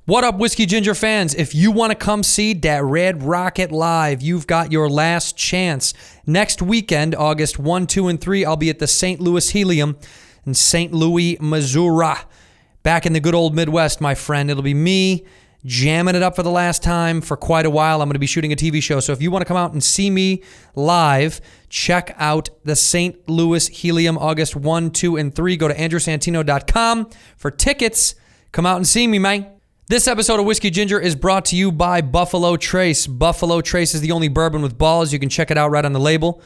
What up, Whiskey Ginger fans? If you want to come see that Red Rocket live, you've got your last chance. Next weekend, August 1, 2, and 3, I'll be at the St. Louis Helium in St. Louis, Missouri. Back in the good old Midwest, my friend. It'll be me jamming it up for the last time for quite a while. I'm going to be shooting a TV show. So if you want to come out and see me live, check out the St. Louis Helium August 1, 2, and 3. Go to andrewsantino.com for tickets. Come out and see me, man. This episode of Whiskey Ginger is brought to you by Buffalo Trace. Buffalo Trace is the only bourbon with balls. You can check it out right on the label.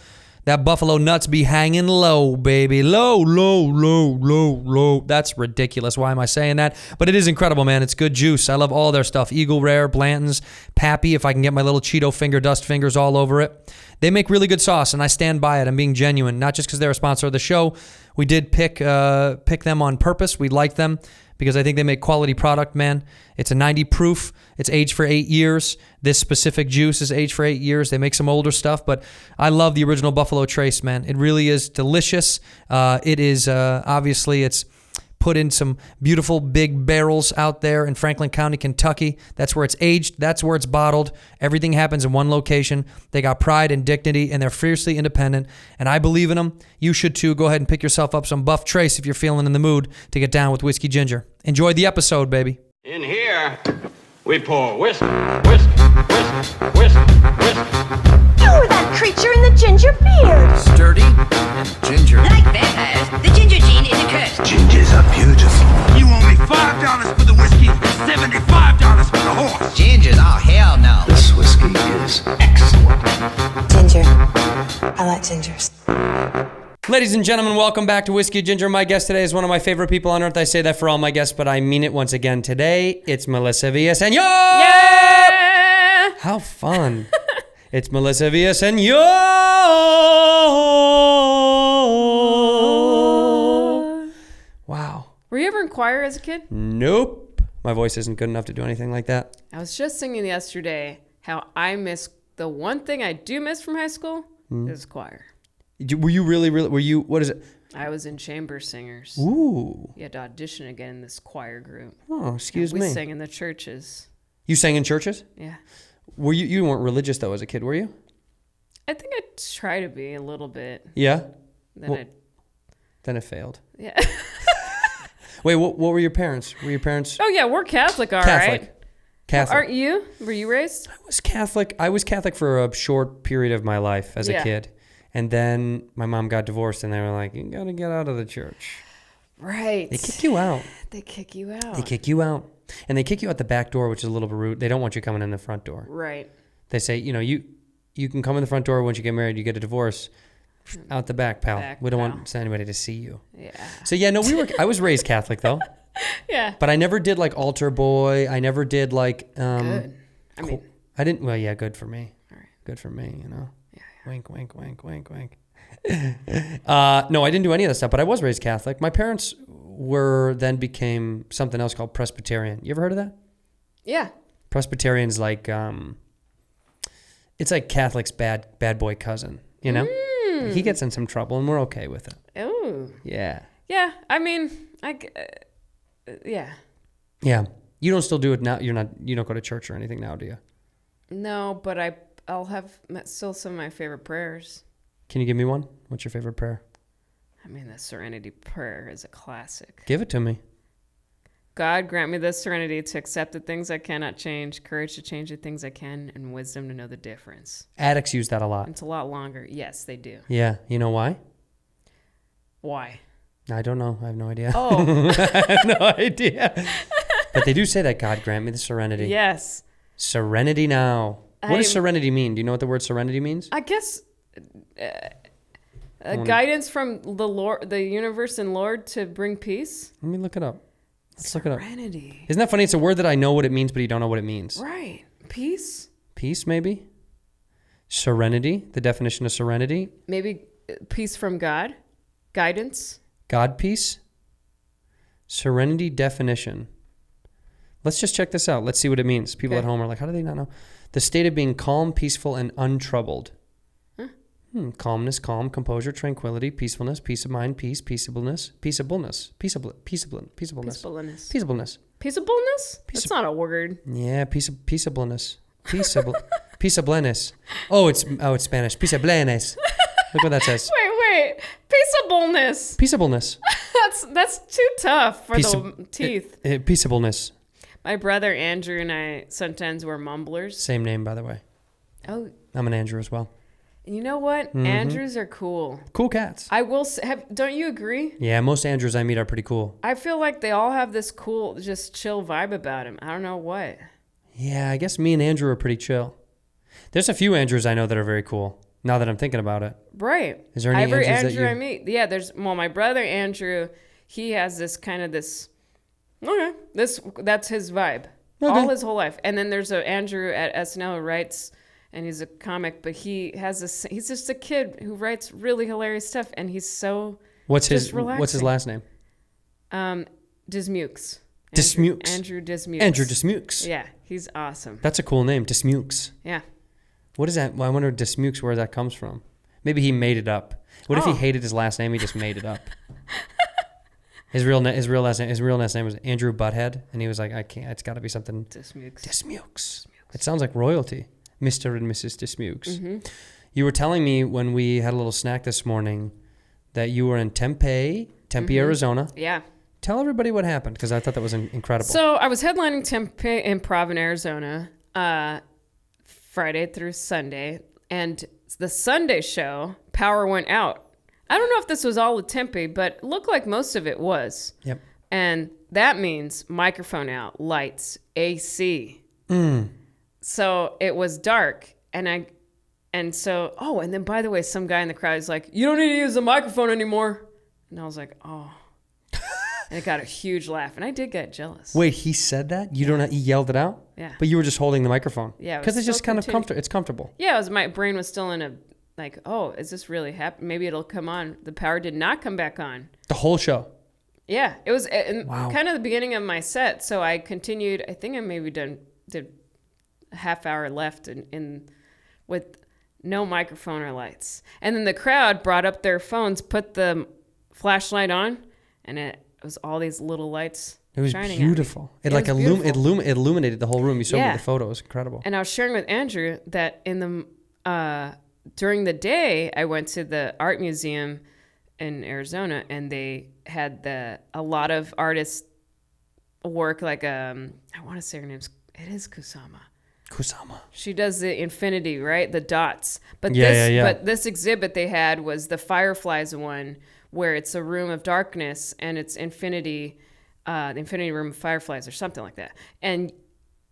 That buffalo nuts be hanging low, baby. Low, low, low, low, low. That's ridiculous. Why am I saying that? But it is incredible, man. It's good juice. I love all their stuff. Eagle Rare, Blanton's, Pappy, if I can get my little Cheeto finger dust fingers all over it. They make really good sauce, and I stand by it. I'm being genuine, not just because they're a sponsor of the show. We did pick them on purpose. We like them because I think they make quality product, man. It's a 90 proof. It's aged for 8 years. This specific juice is aged for 8 years. They make some older stuff, but I love the original Buffalo Trace, man. It really is delicious. It is, obviously, it's put in some beautiful big barrels out there in Franklin County, Kentucky. That's where it's aged. That's where it's bottled. Everything happens in one location. They got pride and dignity, and they're fiercely independent, and I believe in them. You should too. Go ahead and pick yourself up some Buff Trace if you're feeling in the mood to get down with Whiskey Ginger. Enjoy the episode, baby. In here, we pour whisk, whisk, whisk, whisk, whisk. You were that creature in the ginger beard. Sturdy and ginger. Like vampires, the ginger gene is a curse. Gingers are beautiful. You owe me $5 for the whiskey and $75 for the horse. Gingers? Oh, hell no. This whiskey is excellent. Ginger. I like gingers. Ladies and gentlemen, welcome back to Whiskey Ginger. My guest today is one of my favorite people on earth. I say that for all my guests, but I mean it once again today. It's Melissa Villasenor. Yeah! How fun. It's Melissa Villasenor. Wow. Were you ever in choir as a kid? Nope. My voice isn't good enough to do anything like that. I was just singing yesterday how I miss the one thing I do miss from high school is choir. Were you really, were you, what is it? I was in chamber singers. Ooh. You had to audition again in this choir group. Oh, excuse we me. sang in the churches. You sang in churches? Yeah. Were you weren't religious though as a kid, were you? I think I try to be a little bit. Yeah? Then Then it failed. Yeah. Wait, what were your parents? Were your parents Oh yeah, we're Catholic, all Catholic? right. Catholic. Aren't you? Were you raised? I was Catholic. I was Catholic for a short period of my life as a kid. And then my mom got divorced and they were like, you got to get out of the church. Right. They kick you out. They kick you out. They kick you out. And they kick you out the back door, which is a little bit rude. They don't want you coming in the front door. Right. They say, you can come in the front door once you get married, you get a divorce. Out the back, pal. We don't want anybody to see you. Yeah. So yeah, no, I was raised Catholic though. Yeah. But I never did like altar boy. I never did like Good. I mean, I didn't well, yeah, good for me. all right. Good for me, you know. Yeah. Wink, wink, wink, wink, wink. No, I didn't do any of that stuff, but I was raised Catholic. My parents became something else called Presbyterian. You ever heard of that? Yeah. Presbyterian's like it's like Catholic's bad boy cousin, you know? He gets in some trouble and we're okay with it. Oh. Yeah. Yeah. I mean, yeah. Yeah. You don't still do it now. You don't go to church or anything now, do you? No, but I'll have still some of my favorite prayers. Can you give me one? What's your favorite prayer? I mean, the Serenity Prayer is a classic. Give it to me. God, grant me the serenity to accept the things I cannot change, courage to change the things I can, and wisdom to know the difference. Addicts use that a lot. It's a lot longer. Yes, they do. Yeah. You know why? Why? I don't know. I have no idea. Oh. I have no idea. But they do say that, God grant me the serenity. Yes. Serenity now. What does serenity mean? Do you know what the word serenity means? I guess guidance from the Lord, the universe and Lord to bring peace. Let me look it up. Let's look it up. Serenity. Isn't that funny? It's a word that I know what it means, but you don't know what it means. Right. Peace? Peace, maybe? Serenity, the definition of serenity. Maybe peace from God. Guidance. God peace. Serenity definition. Let's just check this out. Let's see what it means. People at home are like, how do they not know? The state of being calm, peaceful, and untroubled. Calmness, calm, composure, tranquility, peacefulness, peace of mind, peace, peaceableness, peaceableness. Peaceableness? That's not a word. Yeah, peaceableness. Peaceableness. Oh, it's Spanish. Peaceableness. Look what that says. Wait. Peaceableness. Peaceableness. That's too tough for the teeth. Peaceableness. My brother Andrew and I sometimes were mumblers. Same name, by the way. Oh. I'm an Andrew as well. You know what? Andrews are cool. Cool cats. I will say, don't you agree? Yeah, most Andrews I meet are pretty cool. I feel like they all have this cool, just chill vibe about them. I don't know what. Yeah, I guess me and Andrew are pretty chill. There's a few Andrews I know that are very cool, now that I'm thinking about it. Right. Is there any Every Andrews Andrew I meet. Yeah, my brother Andrew, he has this kind of that's his vibe. Okay. All his whole life. And then there's an Andrew at SNL who writes, and he's a comic, but he's just a kid who writes really hilarious stuff, and he's so What's his relaxing. last name? Dismukes. Dismukes. Andrew Dismukes. Andrew Dismukes. Yeah, he's awesome. That's a cool name, Dismukes. Yeah. What is that? Well, I wonder Dismukes where that comes from. Maybe he made it up. What if he hated his last name? He just made it up. His real last name was Andrew Butthead, and he was like, I can't. It's got to be something. Dismukes. It sounds like royalty, Mr. and Mrs. Dismukes. Mm-hmm. You were telling me when we had a little snack this morning that you were in Tempe, Arizona. Yeah. Tell everybody what happened, because I thought that was incredible. So I was headlining Tempe Improv in Arizona Friday through Sunday, and the Sunday show, power went out. I don't know if this was all of Tempe, but it looked like most of it was. Yep. And that means microphone out, lights, AC. So it was dark, and then by the way, some guy in the crowd is like, "You don't need to use the microphone anymore." And I was like, "Oh." And it got a huge laugh, and I did get jealous. Wait, he said that? You don't? He yelled it out? Yeah. But you were just holding the microphone. Yeah. Because it's just kind of comfortable. It's comfortable. Yeah, my brain was still in a like, oh, is this really happening? Maybe it'll come on. The power did not come back on. The whole show. Yeah, it was Wow. kind of the beginning of my set, so I continued. I think I maybe did a half hour left in with no microphone or lights, and then the crowd brought up their phones, put the flashlight on, and it was all these little lights. It was shining beautiful. At It me. like It was beautiful. it illuminated the whole room. You saw Yeah. the photo. It was incredible. And I was sharing with Andrew that in the during the day I went to the art museum in Arizona, and they had a lot of artists work like I want to say her name's Kusama. She does the infinity, right? The dots. But But this exhibit they had was the Fireflies one, where it's a room of darkness and it's infinity, the infinity room of fireflies or something like that. And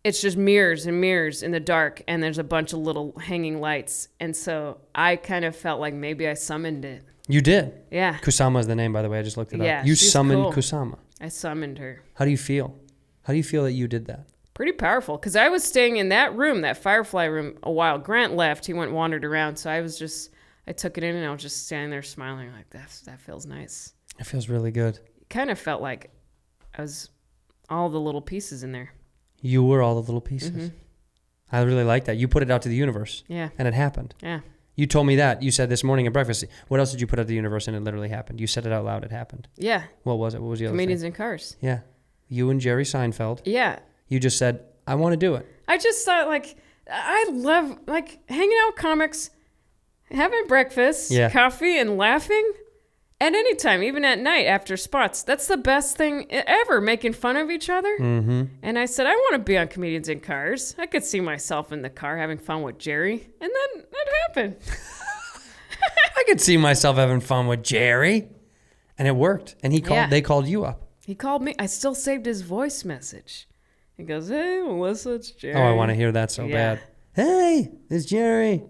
it's just mirrors and mirrors in the dark, and there's a bunch of little hanging lights. And so I kind of felt like maybe I summoned it. You did? Yeah. Kusama is the name, by the way. I just looked it Yeah, up. You she's summoned cool. Kusama. I summoned her. How do you feel? How do you feel that you did that? Pretty powerful, because I was staying in that room, that Firefly room, a while. Grant left. He wandered around, so I took it in, and I was just standing there smiling like, that feels nice. It feels really good. It kind of felt like I was all the little pieces in there. You were all the little pieces. Mm-hmm. I really like that. You put it out to the universe. Yeah. And it happened. Yeah. You told me that. You said this morning at breakfast. What else did you put out to the universe and it literally happened? You said it out loud. It happened. Yeah. What was it? What was the other Comedians thing? in Cars. Yeah. You and Jerry Seinfeld. Yeah. You just said, I want to do it. I just thought, like, I love, like, hanging out with comics, having breakfast, coffee, and laughing. At any time, even at night after spots. That's the best thing ever, making fun of each other. Mm-hmm. And I said, I want to be on Comedians in Cars. I could see myself in the car having fun with Jerry. And then that happened. I could see myself having fun with Jerry. And it worked. And they called you up. He called me. I still saved his voice message. He goes, hey, Melissa, it's Jerry. Oh, I want to hear that so bad. Hey, it's Jerry.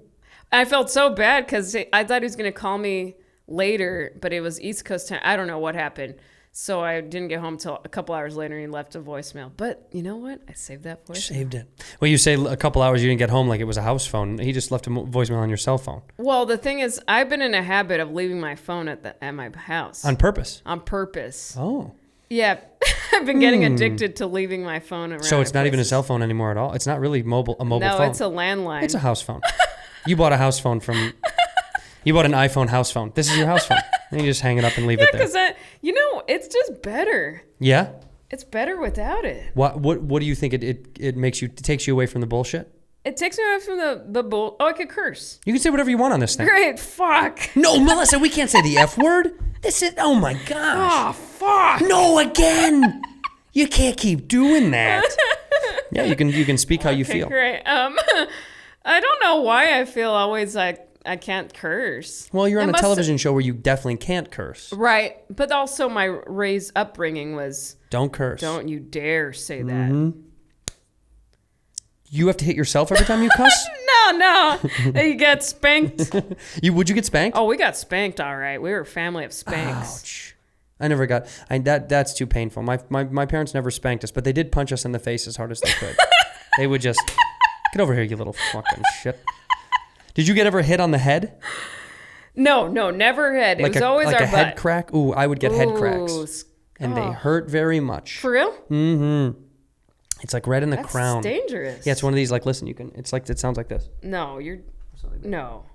I felt so bad because I thought he was going to call me later, but it was East Coast time. I don't know what happened. So I didn't get home till a couple hours later, and he left a voicemail. But you know what? I saved that voicemail. Saved it. Well, you say a couple hours you didn't get home like it was a house phone. He just left a voicemail on your cell phone. Well, the thing is, I've been in a habit of leaving my phone at my house. On purpose? On purpose. Oh. Yeah. I've been getting addicted to leaving my phone around. So it's not even a cell phone anymore at all? It's not really a mobile phone? No, it's a landline. It's a house phone. You bought a house phone from... You bought an iPhone house phone. This is your house phone. And you just hang it up and leave it there. Because, it's just better. Yeah? It's better without it. What do you think it makes you? It takes you away from the bullshit. It takes me away from the bull. Oh, I could curse. You can say whatever you want on this thing. Great. Fuck. No, Melissa, we can't say the F word. This is. Oh my gosh. Oh, fuck. No, again. You can't keep doing that. Yeah, you can speak how you feel. Great. I don't know why I feel always like I can't curse. Well, you're on a television show where you definitely can't curse. Right. But also my upbringing was don't curse. Don't you dare say that. Mm-hmm. You have to hit yourself every time you cuss? No. You get spanked. Would you get spanked? Oh, we got spanked all right. We were a family of spanks. Ouch. I never got that's too painful. My parents never spanked us, but they did punch us in the face as hard as they could. They would just get over here, you little fucking shit. Did you get ever hit on the head? No, never head. It was always like our a butt. head crack. Ooh, I would get head cracks, and they hurt very much. For real? Mm-hmm. It's like right in the crown. That's dangerous. Yeah, it's one of these. Like, listen, you can. It's like it sounds like this. No, no.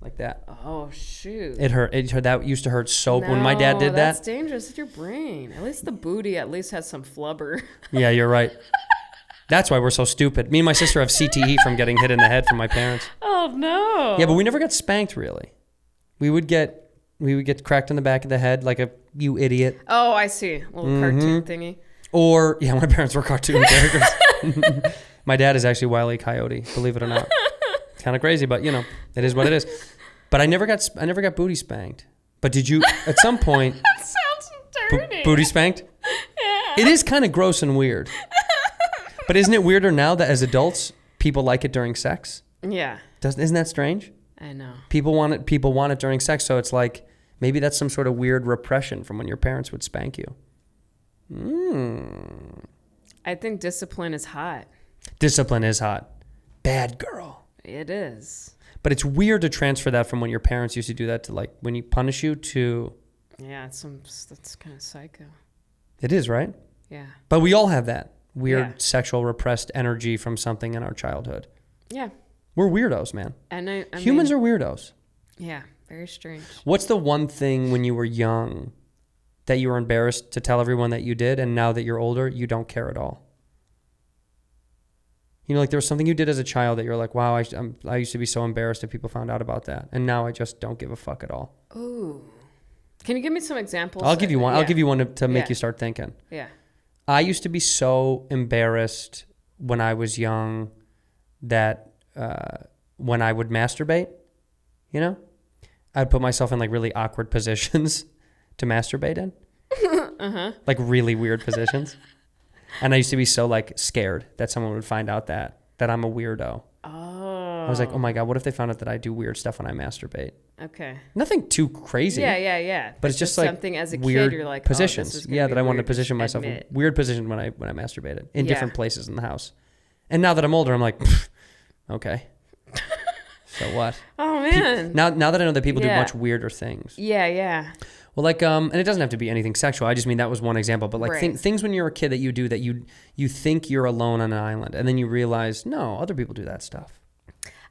Like that. Oh shoot! It hurt. That used to hurt so. When my dad did that's that, dangerous. It's your brain. At least the booty has some flubber. Yeah, you're right. That's why we're so stupid. Me and my sister have CTE from getting hit in the head from my parents. Oh no. Yeah, but we never got spanked really. We would get cracked in the back of the head like you idiot. Oh, I see. A little cartoon thingy. Or yeah, my parents were cartoon characters. My dad is actually Wile E. Coyote, believe it or not. It's kind of crazy, but it is what it is. But I never got booty spanked. But did you at some point? That sounds dirty. Booty spanked? Yeah. It is kind of gross and weird. But isn't it weirder now that as adults people like it during sex? Yeah. Isn't that strange? I know. People want it during sex, so it's like maybe that's some sort of weird repression from when your parents would spank you. I think discipline is hot. Discipline is hot. Bad girl. It is. But it's weird to transfer that from when your parents used to do that to like when you punish you to. Yeah, that's kind of psycho. It is, right? Yeah. But we all have that weird sexual repressed energy from something in our childhood. Yeah. We're weirdos, man. And humans are weirdos. Yeah, very strange. What's the one thing when you were young that you were embarrassed to tell everyone that you did, and now that you're older, you don't care at all? Like there was something you did as a child that you're like, wow, I used to be so embarrassed if people found out about that, and now I just don't give a fuck at all. Ooh. Can you give me some examples? I'll give you one. Yeah. I'll give you one to make you start thinking. Yeah. I used to be so embarrassed when I was young that when I would masturbate, I'd put myself in like really awkward positions to masturbate in. Like really weird positions. And I used to be so like scared that someone would find out that I'm a weirdo. Oh. I was like, oh my God, what if they found out that I do weird stuff when I masturbate? Okay. Nothing too crazy. Yeah. But it's just like something as a weird kid you're like, positions. Oh, this is gonna be that I wanted to weird position myself in admit. weird positions when I masturbated in Yeah. different places in the house. And now that I'm older, I'm like, okay. So what? Oh man. Now that I know that people do Yeah. much weirder things. Yeah. Well, like, and it doesn't have to be anything sexual. I just mean that was one example. But like Right. things when you're a kid that you do that you think you're alone on an island, and then you realize no, other people do that stuff.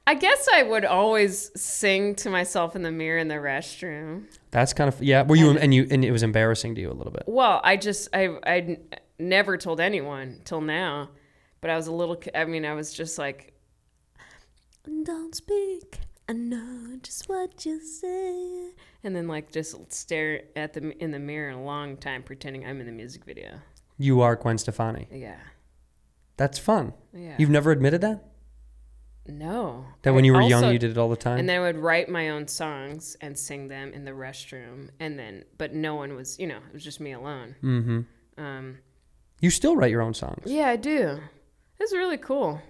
I guess I would always sing to myself in the mirror in the restroom. That's kind of Were you and it was embarrassing to you a little bit? Well, I never told anyone till now, but I was a little. I mean, I was just like, don't speak. I know just what you say. And then like just stare at in the mirror a long time, pretending I'm in the music video. You are Gwen Stefani. Yeah. That's fun. Yeah. You've never admitted that? No. That when you were young, you did it all the time? And then I would write my own songs and sing them in the restroom. But no one was, it was just me alone. Mm-hmm. You still write your own songs? Yeah, I do. It's really cool.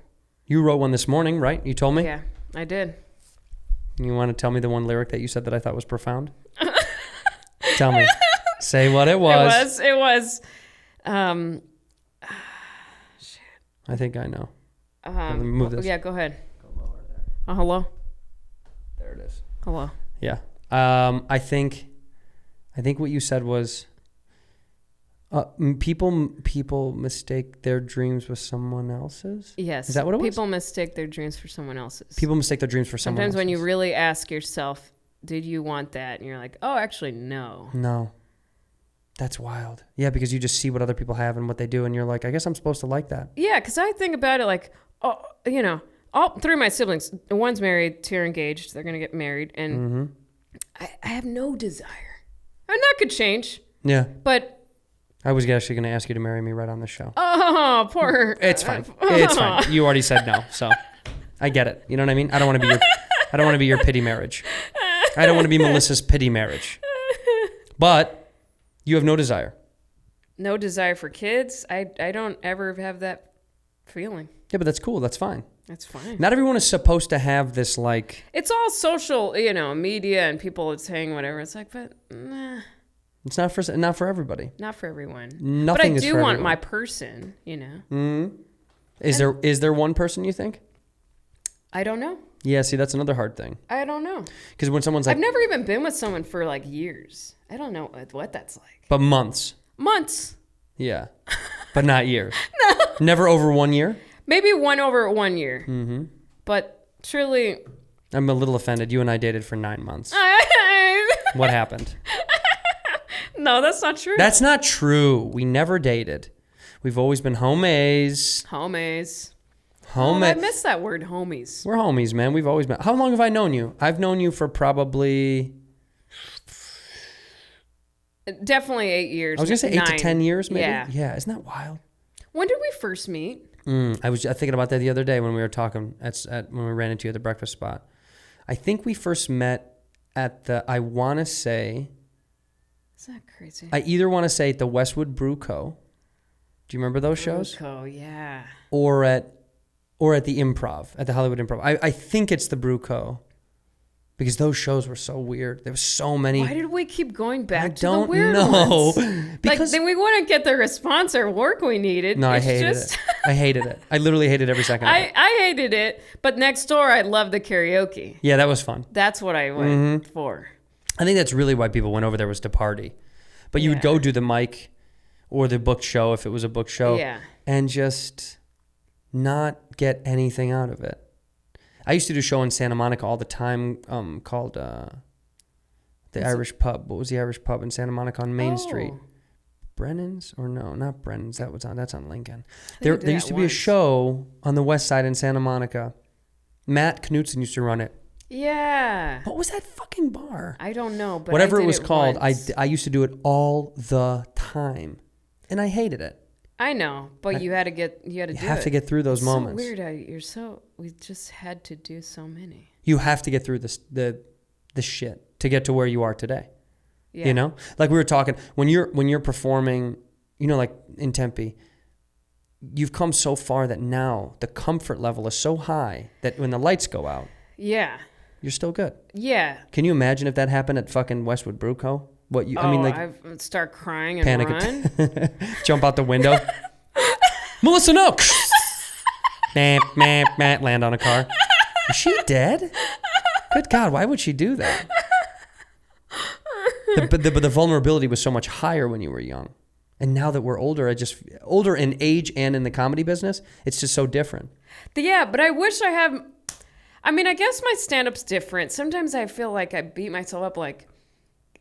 You wrote one this morning, right? You told me? Yeah, I did. You want to tell me the one lyric that you said that I thought was profound? Tell me. Say what it was. It was. Shit. I think I know. Let me move this. Yeah, go ahead. Go lower there. Oh, hello? There it is. Hello. Yeah. I think what you said was people mistake their dreams with someone else's? Yes. Is that what it was? People mistake their dreams for someone else's. People mistake their dreams for someone else's. Sometimes when you really ask yourself, did you want that? And you're like, oh, actually, no. No. That's wild. Yeah, because you just see what other people have and what they do, and you're like, I guess I'm supposed to like that. Yeah, because I think about it like, all three of my siblings, one's married, two are engaged. They're going to get married. And I have no desire. And that could change. Yeah. But I was actually going to ask you to marry me right on this show. oh, poor. It's fine. It's fine. You already said no, so I get it. You know what I mean? I don't want to be your pity marriage. I don't want to be Melissa's pity marriage. But you have no desire. No desire for kids. I don't ever have that feeling. Yeah, but that's cool. That's fine. That's fine. Not everyone is supposed to have this, like... It's all social, media and people saying whatever. It's like, but nah. It's not for everybody. Not for everyone. Nothing but I is do for want everyone. my person, Is there one person you think? I don't know. Yeah, see, that's another hard thing. I don't know. Because when someone's like... I've never even been with someone for like years. I don't know what that's like. But months. Months. Yeah. But not years. No. Never over 1 year? Maybe one over 1 year. Mm-hmm. But truly... I'm a little offended. You and I dated for 9 months. What happened? No, that's not true. That's not true. We never dated. We've always been homies. Homies. Home. Oh, I miss that word, homies. We're homies, man. We've always been. How long have I known you? I've known you for probably... Definitely 8 years. I was going to say 8 to 10 years, maybe? Yeah. Yeah, isn't that wild? When did we first meet? I was thinking about that the other day when we were talking when we ran into you at the breakfast spot. I think we first met at I want to say... Is that crazy? I either want to say at the Westwood Brew Co. Do you remember those shows? Co, yeah. Or at the Improv, at the Hollywood Improv. I think it's the Brew Co. Because those shows were so weird. There was so many. Why did we keep going back to don't the weird know. ones? Because then we wouldn't get the response or work we needed. No, I It's hated just... it. I hated it. I literally hated every second of it. I hated it, but next door I loved the karaoke. Yeah, that was fun. That's what I went for. I think that's really why people went over there, was to party. But you would go do the mic or the booked show if it was a booked show. Yeah. And just not get anything out of it. I used to do a show in Santa Monica all the time called the Irish Pub. What was the Irish Pub in Santa Monica on Main Street? Brennan's? Or no, not Brennan's. That's on Lincoln. There used to be a show on the west side in Santa Monica. Matt Knutson used to run it. Yeah. What was that fucking bar? I don't know, but whatever I did it was called, once. I used to do it all the time, and I hated it. I know, but you had to do it. You have to get through those moments. So weird. We just had to do so many. You have to get through the shit to get to where you are today. Yeah. You know, like we were talking when you're performing, like in Tempe, you've come so far that now the comfort level is so high that when the lights go out, yeah, you're still good. Yeah. Can you imagine if that happened at fucking Westwood Brew Co? I would start crying and panic run. Jump out the window. Melissa, no. Land on a car. Is she dead? Good God, why would she do that? But the vulnerability was so much higher when you were young. And now that we're older, older in age and in the comedy business, it's just so different. Yeah, but I wish I have... I mean, I guess my stand-up's different. Sometimes I feel like I beat myself up, like,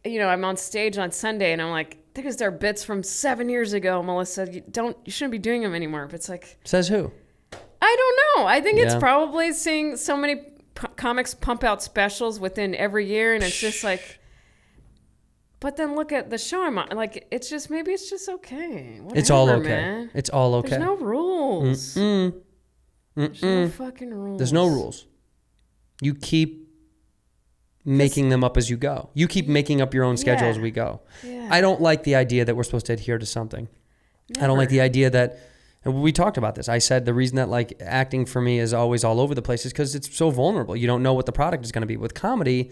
I'm on stage on Sunday and I'm like, there are bits from 7 years ago, Melissa. You shouldn't be doing them anymore. But it's like... Says who? I don't know. I think it's probably seeing so many comics pump out specials within every year, and it's just like... But then look at the show I'm on. Like, maybe it's just okay. Whatever, it's all okay. Man. It's all okay. There's no rules. There's no fucking rules. There's no rules. You keep making them up as you go. You keep making up your own schedule as we go. Yeah. I don't like the idea that we're supposed to adhere to something. Never. I don't like the idea that, and we talked about this. I said the reason that like acting for me is always all over the place is because it's so vulnerable. You don't know what the product is going to be. With comedy,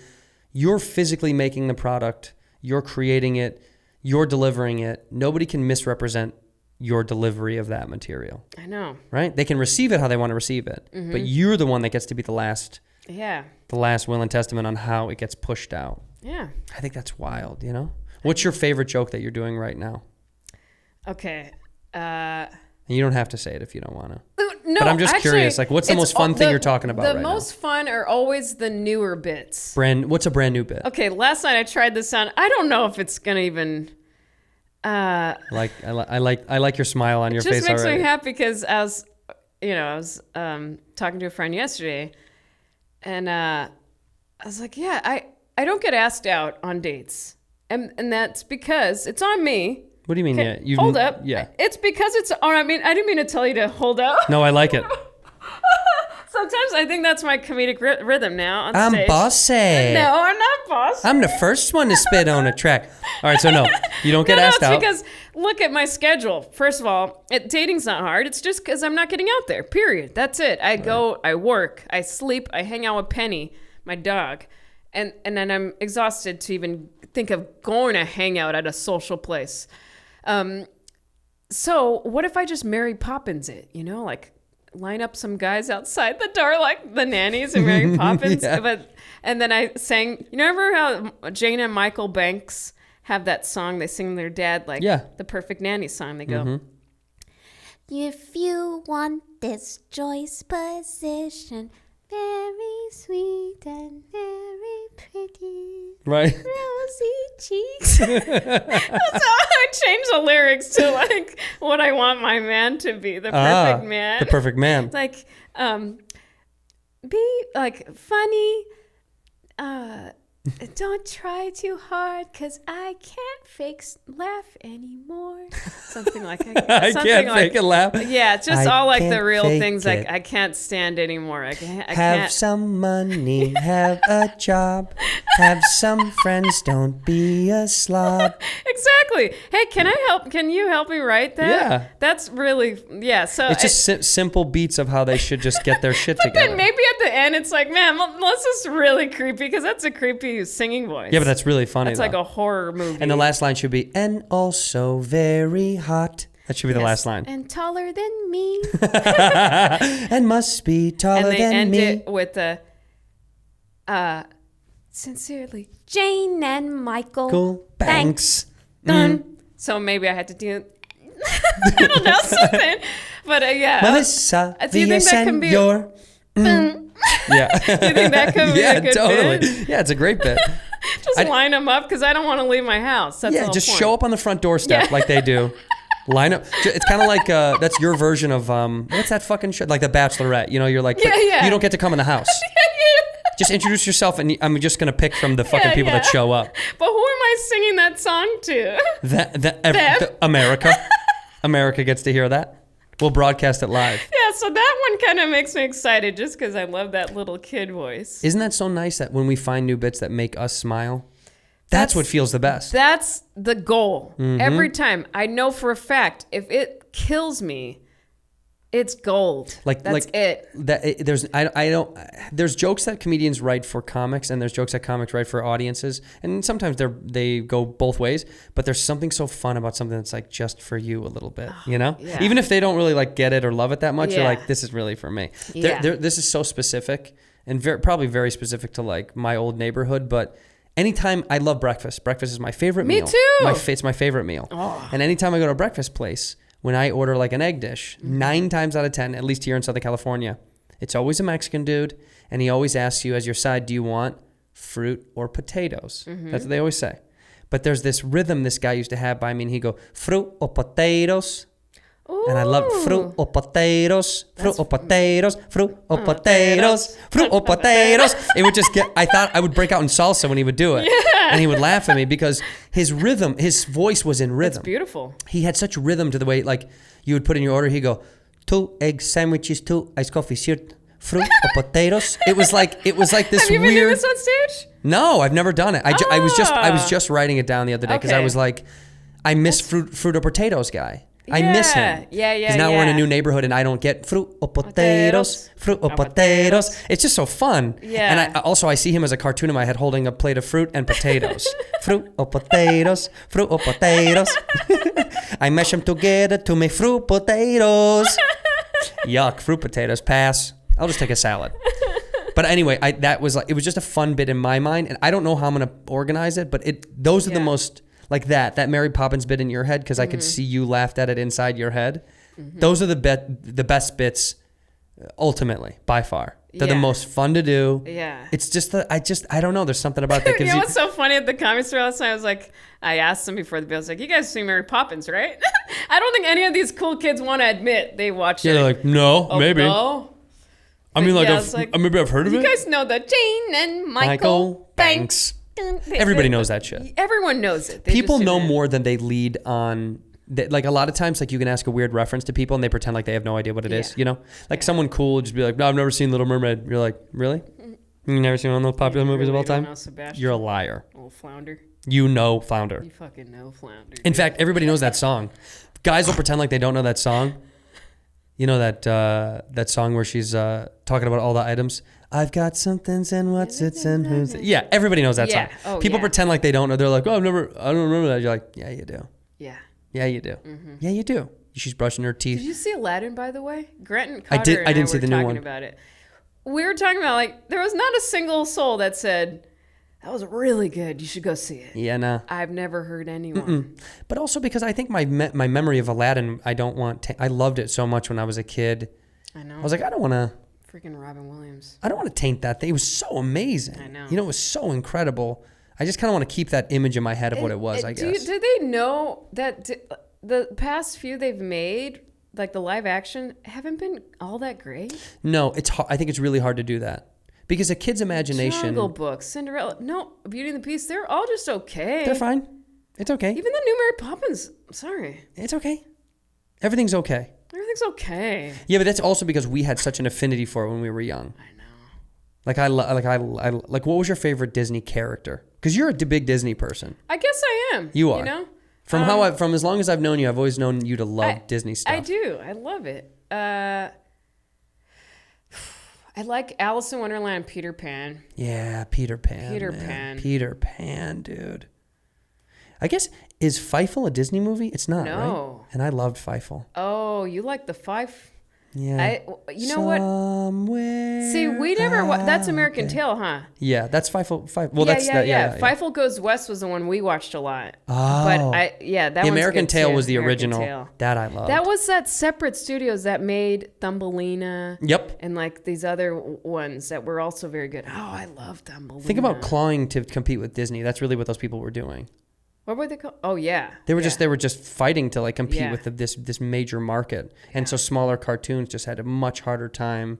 you're physically making the product. You're creating it. You're delivering it. Nobody can misrepresent your delivery of that material. I know. Right? They can receive it how they want to receive it. Mm-hmm. But you're the one that gets to be the last will and testament on how it gets pushed out. Yeah. I think that's wild, What's your favorite joke that you're doing right now? Okay. And you don't have to say it if you don't want to. No, but I'm just curious, like, what's the most fun thing you're talking about right now? The most fun are always the newer bits. What's a brand new bit? Okay, last night I tried this on. I don't know if it's going to even... I like your smile on your Just face makes already. me happy because I was talking to a friend yesterday, and I was like, yeah, I don't get asked out on dates, and that's because it's on me. What do you mean? Okay, Yeah, hold up. Yeah. It's because it's. Or I mean, I didn't mean to tell you to hold up. No, I like it. Sometimes I think that's my comedic rhythm now on I'm stage. bossy. No, I'm not bossy. I'm the first one to spit on a track. All right, so no, you don't get No, asked it's out. because look at my schedule. First of all, dating's not hard. It's just because I'm not getting out there. Period. That's it. I go, I work, I sleep, I hang out with Penny, my dog, and then I'm exhausted to even think of going to hang out at a social place. So what if I just Mary Poppins it? Like line up some guys outside the door like the nannies and Mary Poppins. Yeah. And then I sang. You remember how Jane and Michael Banks have that song? They sing their dad like the Perfect Nanny song. They go, if you want this choice position, very sweet and very pretty, Right. rosy cheeks. so I changed the lyrics to like what I want my man to be, the perfect man. The perfect man. Like, be like funny. Don't try too hard, cause I can't fake laugh anymore. Something like I can't fake a laugh. Yeah, just I all like the can't real fake things it. like I can't stand anymore. I Have can't. some money, have a job, have some friends, don't be a slob. Exactly. Hey, can I help? Can you help me write that? Yeah. That's really So It's just simple beats of how they should just get their shit together. Then maybe at the end it's like, man, Melissa's really creepy because that's a creepy singing voice. Yeah, but that's really funny. It's like a horror movie. And the last line should be, and also very hot. That should be the last line. And taller than me. And must be taller and they than end me. it with a sincerely Jane and Michael Cool. Banks. done. So maybe I had to do I don't know something. But yeah. Melissa do you think that can be Villaseñor. Yeah. do you think that could be Yeah, a good totally. bit? Yeah, it's a great bit. Just line them up because I don't want to leave my house. That's the Yeah, whole just point. show up on the front doorstep Yeah. like they do. Line up. It's kind of like that's your version of what's that fucking show? Like The Bachelorette. You're like, Yeah, yeah. you don't get to come in the house. Just introduce yourself, and I'm just gonna pick from the fucking people that show up. But who am I singing that song to? America. America gets to hear that. We'll broadcast it live. Yeah, so that one kind of makes me excited just because I love that little kid voice. Isn't that so nice that when we find new bits that make us smile, that's what feels the best. That's the goal. Every time. I know for a fact, if it kills me, it's gold. That's it. There's jokes that comedians write for comics, and there's jokes that comics write for audiences, and sometimes they go both ways. But there's something so fun about something that's like just for you a little bit, Yeah. Even if they don't really like get it or love it that much, you're Yeah. like, this is really for me. Yeah. This is so specific and probably very specific to like my old neighborhood, but. Anytime I love breakfast. Breakfast is my favorite meal. Me too. It's my favorite meal. Oh. And anytime I go to a breakfast place, when I order like an egg dish, 9 times out of 10, at least here in Southern California, it's always a Mexican dude, and he always asks you as your side, do you want fruit or potatoes? That's what they always say. But there's this rhythm this guy used to have by me, and he'd go, fruit or potatoes? And I love fruit or potatoes, fruit or potatoes, fruit or potatoes, fruit or potatoes. It would just I thought I would break out in salsa when he would do it. Yeah. And he would laugh at me because his voice was in rhythm. It's beautiful. He had such rhythm to the way, like, you would put in your order, he'd go, 2 egg sandwiches, 2 iced coffee, fruit or potatoes. It was like this weird. Have you been doing this on stage? No, I've never done it. I was just writing it down the other day because I was like, I miss fruit or potatoes guy. I miss him. Yeah. Because now we're in a new neighborhood and I don't get fruit or potatoes, fruit or potatoes. It's just so fun. Yeah. And I see him as a cartoon in my head holding a plate of fruit and potatoes. Fruit or potatoes, fruit or potatoes. I mash them together to make fruit potatoes. Yuck, fruit potatoes, pass. I'll just take a salad. But anyway, it was just a fun bit in my mind, and I don't know how I'm gonna organize it, but those are the most. Like that Mary Poppins bit in your head, because I could see you laughed at it inside your head. Those are the best bits, ultimately, by far. They're the Yeah. most fun to do. Yeah. It's just I don't know. There's something about that. You Gives know what's so funny at the comedy store last night? I asked them before the bill. I was like, "You guys see Mary Poppins, right?" I don't think any of these cool kids want to admit they watch it. They're like, no, Oh, maybe. No? I mean, like, Yeah, it's like, maybe I've heard of You it. guys know the Jane and Michael Banks. Dun- Everybody knows that shit. Everyone knows it. They People just know didn't- more than they lead on. Like a lot of times, like you can ask a weird reference to people and they pretend like they have no idea what it is. Yeah. You know, like someone cool would just be like, "No, I've never seen Little Mermaid." You're like, "Really? You never seen one of those popular movies of really all time?" don't know Sebastian? You're a liar. Little flounder. You know Flounder. You fucking know flounder. In fact, everybody knows that song. Guys will pretend like they don't know that song. You know that song where she's talking about all the items. I've got something's and what's it's and who's it. Yeah, everybody knows that Yeah. song. Oh, People yeah. pretend like they don't know. They're like, "Oh, I don't remember that." You're like, "Yeah, you do. Yeah. Yeah, you do. Yeah, you do." She's brushing her teeth. Did you see Aladdin, by the way? Grant and Cotter I did- and I didn't see were the new talking one. about it. We were talking about, like, there was not a single soul that said, that was really good. You should go see it. Yeah, nah. I've never heard anyone. But also because I think my memory of Aladdin, I don't want to, I loved it so much when I was a kid. I know. I was like, I don't want Freaking Robin Williams. to taint that thing. It was so amazing. I know. You know, it was so incredible. I just kind of want to keep that image in my head of what it was, I guess. Do they know that the past few they've made, like the live action, haven't been all that great? No, it's hard. I think it's really hard to do that. Because a kid's imagination, Jungle Book, Cinderella, no, Beauty and the Beast, they're all just okay. they're fine. It's okay. Even the new Mary Poppins, sorry. It's okay. Everything's okay. Everything's okay. Yeah, but that's also because we had such an affinity for it when we were young. I know. Like what was your favorite Disney character? Because you're a big Disney person. I guess I am. You are. You know? From as long as I've known you, I've always known you to love Disney stuff. I do. I love it. I like Alice in Wonderland and Peter Pan. Yeah, Peter Pan. Peter man. Pan. Peter Pan, dude. I guess, is Feifel a Disney movie? It's not, No. right? And I loved Feifel. Oh, you like the five? Yeah. You know what? Somewhere See, we never. That's American out Tail, huh? Yeah, that's Feifel. Well, yeah, that's yeah, that. yeah. Yeah. Feifel Goes West was the one we watched a lot. Oh. But that The one's American good Tail too. was the American original. Tail. That I loved. That was that separate studios that made Thumbelina. Yep. And like these other ones that were also very good. Oh, I love Thumbelina. Think about clawing to compete with Disney. That's really what those people were doing. What were they called? Oh yeah. They were just fighting to like compete Yeah. with this major market, and so smaller cartoons just had a much harder time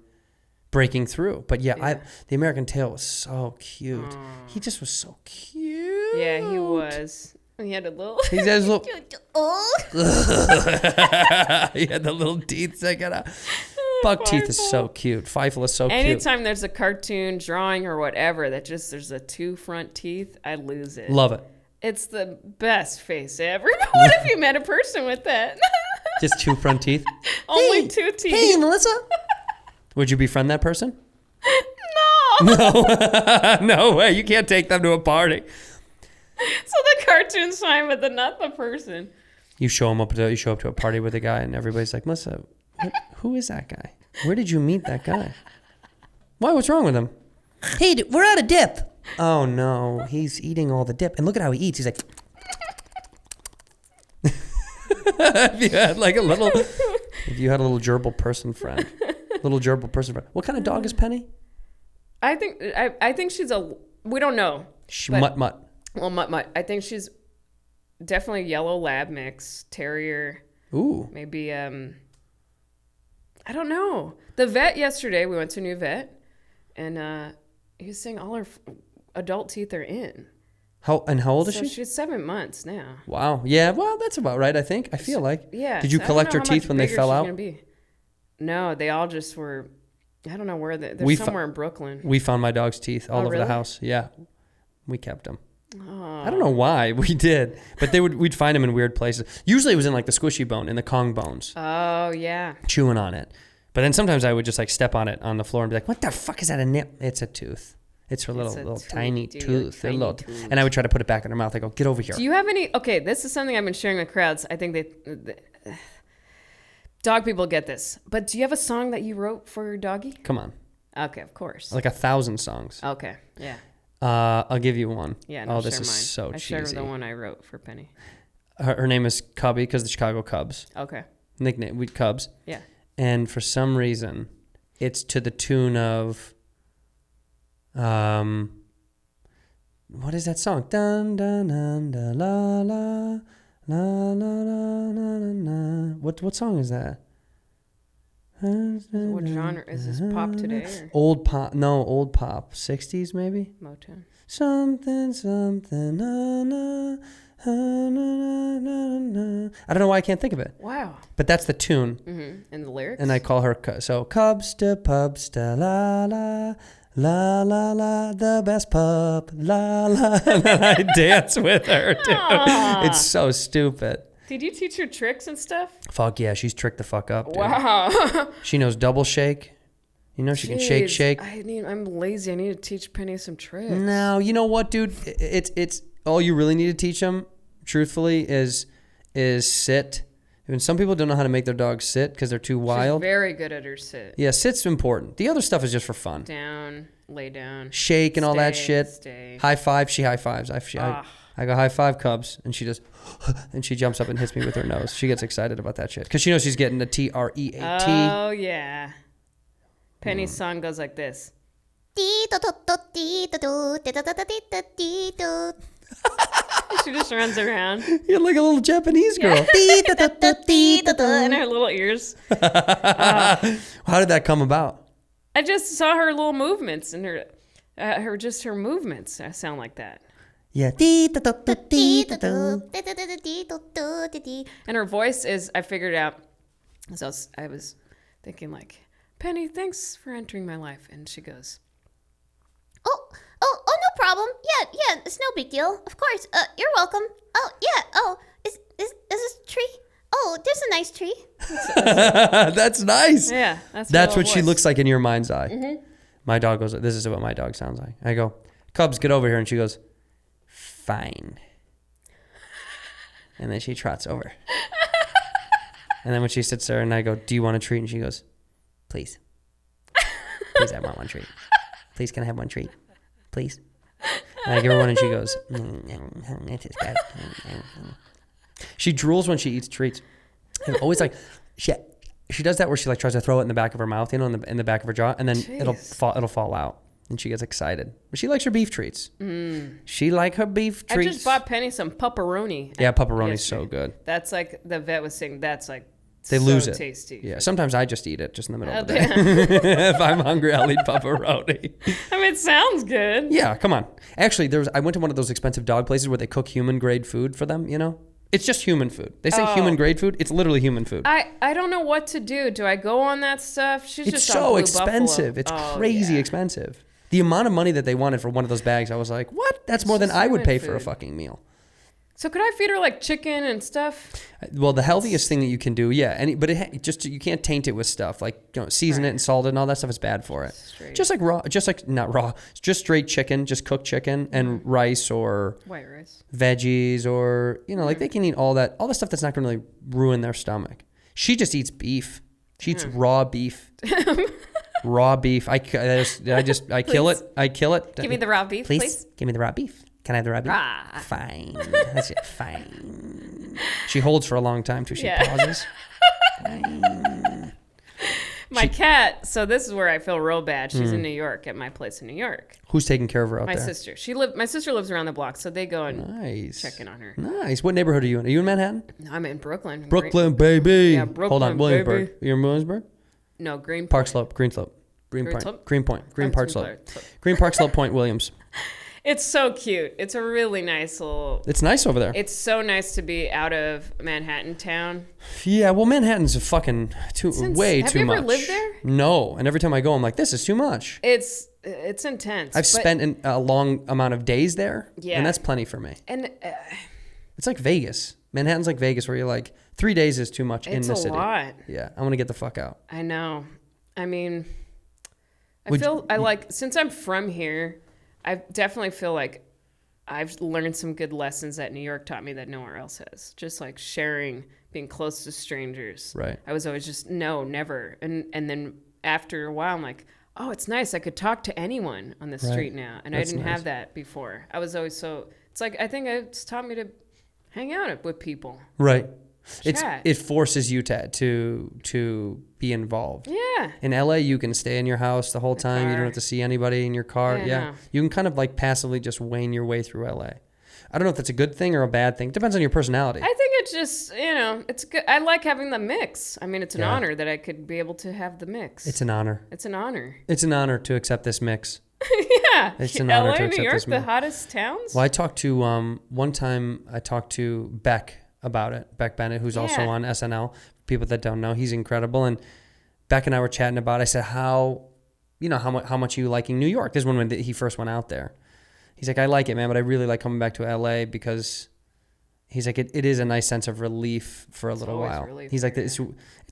breaking through. But the American Tail was so cute. He just was so cute. Yeah, he was. He had a little. He had his little. He had the little teeth sticking out. Buck teeth is so cute. Feifel is so cute. Anytime there's a cartoon drawing or whatever that just there's a two front teeth, I lose it. Love it. It's the best face ever. What if you met a person with that? Just two front teeth. Only two teeth. Hey, Melissa. Would you befriend that person? No. No way. You can't take them to a party. So the cartoon's fine, but not the person. You show up to a party with a guy, and everybody's like, Melissa, who is that guy? Where did you meet that guy? Why? What's wrong with him? Hey, we're out of dip. Oh no, he's eating all the dip, and look at how he eats. He's like, if you had a little gerbil person friend, What kind of dog is Penny? I think she's we don't know. Mutt. Well, mutt. I think she's definitely yellow lab mix, terrier. Ooh. Maybe I don't know. The vet yesterday, we went to a new vet, and he was saying all her adult teeth are in. How old is So she? she's 7 months now. Wow. Yeah. Well, that's about right. I think. I feel like. Yeah. Did you so I don't collect know her how teeth much when they bigger fell she's out? gonna be. No, they all just were. I don't know where they're We somewhere in Brooklyn. We found my dog's teeth all over really? the house. Yeah. We kept them. Oh. I don't know why we did, but we'd find them in weird places. Usually it was in like the squishy bone, in the Kong bones, Oh yeah. chewing on it. But then sometimes I would just like step on it on the floor and be like, "What the fuck is that? A nip? It's a tooth. It's her little tooth, tiny dude, tooth. tiny Little tooth." And I would try to put it back in her mouth. I go, "Get over here." Do you have any? Okay, this is something I've been sharing with crowds. I think dog people get this. But do you have a song that you wrote for your doggy? Come on, Okay, of course. like 1,000 songs. Okay, yeah. I'll give you one. Yeah, no, oh, this share is mine. so I shared cheesy. the one I wrote for Penny. Her name is Cubby because the Chicago Cubs Okay. nickname. We Cubs. Yeah. And for some reason, it's to the tune of, what is that song? Dun dun dun da la la la la la la la. What song is that? What genre is this? Pop today or Old pop? No, old pop. 60s maybe. Motown? Something, na, na, na, na, na, na. I don't know why I can't think of it. Wow. But that's the tune. Mm-hmm. And the lyrics? And I call her, so Cubs to pubs to la la, la la la, the best pub, la la. And then I dance with her, dude. It's so stupid. Did you teach her tricks and stuff? Fuck yeah, she's tricked the fuck up, dude. Wow. She knows double shake. You know, she can Jeez, shake. I'm lazy. I need to teach Penny some tricks. No, you know what, dude? It's all you really need to teach them, truthfully, is sit. And some people don't know how to make their dogs sit because they're too wild. She's very good at her sit. Yeah, sit's important. The other stuff is just for fun. Down, lay down. Shake and all that shit. Stay. High five, she high fives. I go high five Cubs, and she does, and she jumps up and hits me with her nose. She gets excited about that shit because she knows she's getting the TREAT. Oh, yeah. Penny's song goes like this. She just runs around. You're like a little Japanese girl. In her little ears. How did that come about? I just saw her little movements and her movements sound like that. Yeah. And her voice is, I figured out, so I was thinking like, Penny, thanks for entering my life. And she goes, Oh, no problem. Yeah, it's no big deal. Of course. You're welcome. Oh, yeah. Oh, is this a tree? Oh, there's a nice tree. That's nice. Yeah, that's what she looks like in your mind's eye. Mm-hmm. My dog goes, this is what my dog sounds like. I go, Cubs, get over here. And she goes, fine. And then she trots over. And then when she sits there and I go, do you want a treat? And she goes, please. Please, I want one treat. Please, can I have one treat? Please. And I give her one and she goes, she drools when she eats treats. And always like, she does that where she like tries to throw it in the back of her mouth, you know, in the back of her jaw, and then it'll fall out. And she gets excited. But she likes her beef treats. She like her beef treats. I just bought Penny some pupperoni. Yeah, pupperoni's so good. That's like, the vet was saying, that's like, they lose it. Tasty. Yeah, sometimes I just eat it just in the middle of the day. If I'm hungry, I'll eat pepperoni. I mean, it sounds good. Yeah, come on. Actually, I went to one of those expensive dog places where they cook human grade food for them, you know? It's just human food. They say human grade food. It's literally human food. I don't know what to do. Do I go on that stuff? She's it's just so on Blue expensive. Buffalo. It's crazy expensive. The amount of money that they wanted for one of those bags, I was like, what? That's more than I would pay for a fucking meal. So could I feed her like chicken and stuff? Well, the healthiest thing that you can do, yeah. But you can't taint it with stuff like, you know, season it and salt it and all that stuff is bad for it. Just straight chicken, just cooked chicken and rice or white rice, veggies, or you know, like they can eat all the stuff that's not going to really ruin their stomach. She just eats beef. She eats raw beef. Raw beef. I kill it. I kill it. Give me the raw beef, please. Give me the raw beef. Can I have the raw beef? Rah. Fine. That's it. Fine. She holds for a long time till she pauses. Fine. My cat. So this is where I feel real bad. She's in New York at my place in New York. Who's taking care of her out there? My sister. My sister lives around the block, so they go and check in on her. Nice. What neighborhood are you in? Are you in Manhattan? No, I'm in Brooklyn. Brooklyn, baby. Yeah, Brooklyn. Hold on, Williamsburg. Baby. You're in Williamsburg? No, Green Park Slope, Green Slope. Green Park Slope. Green Park Slope Point, Williams. It's so cute. It's a really nice little... It's nice over there. It's so nice to be out of Manhattan town. Yeah, well, Manhattan's a fucking way too much. Have you ever lived there? No, and every time I go, I'm like, this is too much. It's intense. I've spent a long amount of days there, and that's plenty for me. And it's like Vegas. Manhattan's like Vegas, where you're like, 3 days is too much in the city. It's a lot. Yeah, I want to get the fuck out. I know. I mean, since I'm from here, I definitely feel like I've learned some good lessons that New York taught me that nowhere else has. Just like sharing, being close to strangers. Right. I was always just, no, never. And then after a while, I'm like, oh, it's nice. I could talk to anyone on the street now. And I didn't have that before. I was always it's like, I think it's taught me to hang out with people. Right. chat. It forces you to be involved. Yeah. In LA, you can stay in your house the whole time. You don't car. have to see anybody in your car. Yeah, Yeah. no. You can kind of like passively just wane your way through LA. I don't know if that's a good thing or a bad thing. Depends on your personality. I think it's just, it's good. I like having the mix. I mean, it's an Yeah. honor that I could be able to have the mix. It's an honor. It's an honor. It's an honor to accept this mix. Yeah. It's an honor LA, to New accept York, this the mix. hottest towns? Well, I talked to one time. I talked to Beck about it. Beck Bennett, who's also Yeah. on SNL. People that don't know, he's incredible. And Beck and I were chatting about it. I said, how much are you liking New York? This is when he first went out there. He's like, I like it, man, but I really like coming back to LA because he's like, it is a nice sense of relief for a little always while. relief He's like, here. it's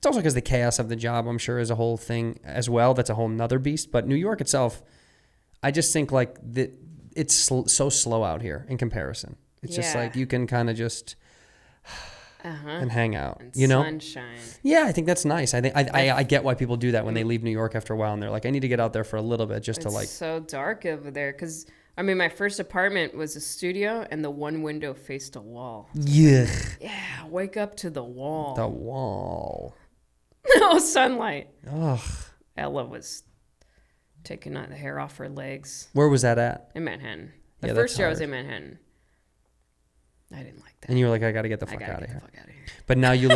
also because the chaos of the job, I'm sure, is a whole thing as well. That's a whole nother beast. But New York itself, I just think like it's so slow out here in comparison. It's just Yeah. like you can kind of just and hang out, And you know? sunshine. Yeah, I think that's nice. I think I get why people do that when they leave New York after a while and they're like, I need to get out there for a little bit just to It's like. so dark over there because, I mean, my first apartment was a studio and the one window faced a wall. Yeah. Yeah, wake up to the wall. The wall. No sunlight. Ugh. Ella was taking the hair off her legs Where was that at? in Manhattan. The Yeah, first that's year I was hard. in Manhattan. I didn't like that. And you were like, I got to get the I fuck gotta out of get here. the fuck out of here. But now you're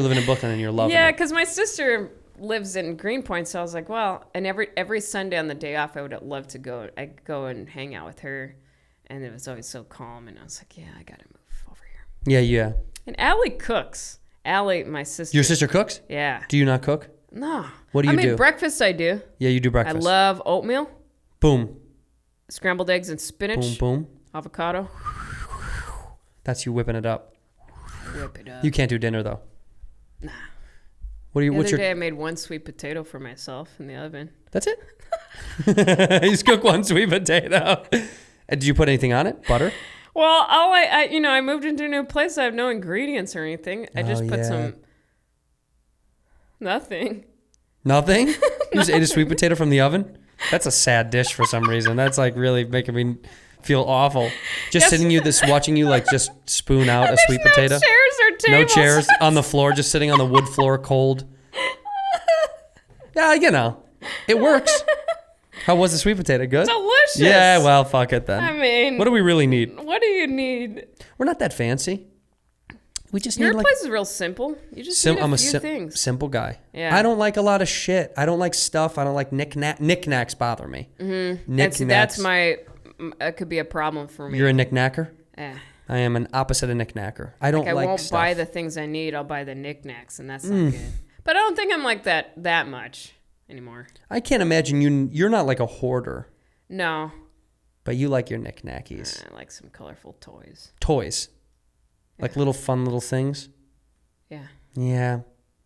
living in Brooklyn and you're loving Yeah, it. because my sister lives in Greenpoint, so I was like, well, and every Sunday on the day off, I would love to go. I'd go and hang out with her, and it was always so calm. And I was like, yeah, I gotta move over here. Yeah. And Allie cooks. Allie, my sister. Your sister cooks? Yeah. Do you not cook? No. What do you I mean, do? breakfast I do. Yeah, you do I breakfast. love oatmeal, Boom. scrambled eggs and spinach, Boom. avocado. That's you whipping it up. Whip it up. You can't do dinner though. Nah. What's The other your? day I made one sweet potato for myself in the oven. That's it. You just cook one sweet potato. And did you put anything on it? Butter? Well, I moved into a new place. I have no ingredients or anything. I just put yeah. some. Nothing. Nothing? You just ate a sweet potato from the oven? That's a sad dish for some reason. That's like really making me feel awful. Just Yes. watching you like just spoon out a sweet potato. No chairs or tables. No chairs on the floor, just sitting on the wood floor cold. Yeah, it works. How was the sweet potato? Good? Delicious. Yeah, well, fuck it then. I mean, what do we really need? What do you need? We're not that fancy. We just Your need like place is real simple. You just need a few things. simple guy. Yeah. I don't like a lot of shit. I don't like stuff. I don't like knickknacks bother me. Mm-hmm. That's it could be a problem for me. You're a knickknacker? Eh. I am an opposite of knickknacker. I don't I like won't stuff. buy the things I need. I'll buy the knickknacks, and that's not good. But I don't think I'm like that much anymore. I can't imagine you're not like a hoarder, No. but you like your knickknackies. I like some colorful toys. Toys. Like little fun little things. Yeah. Yeah.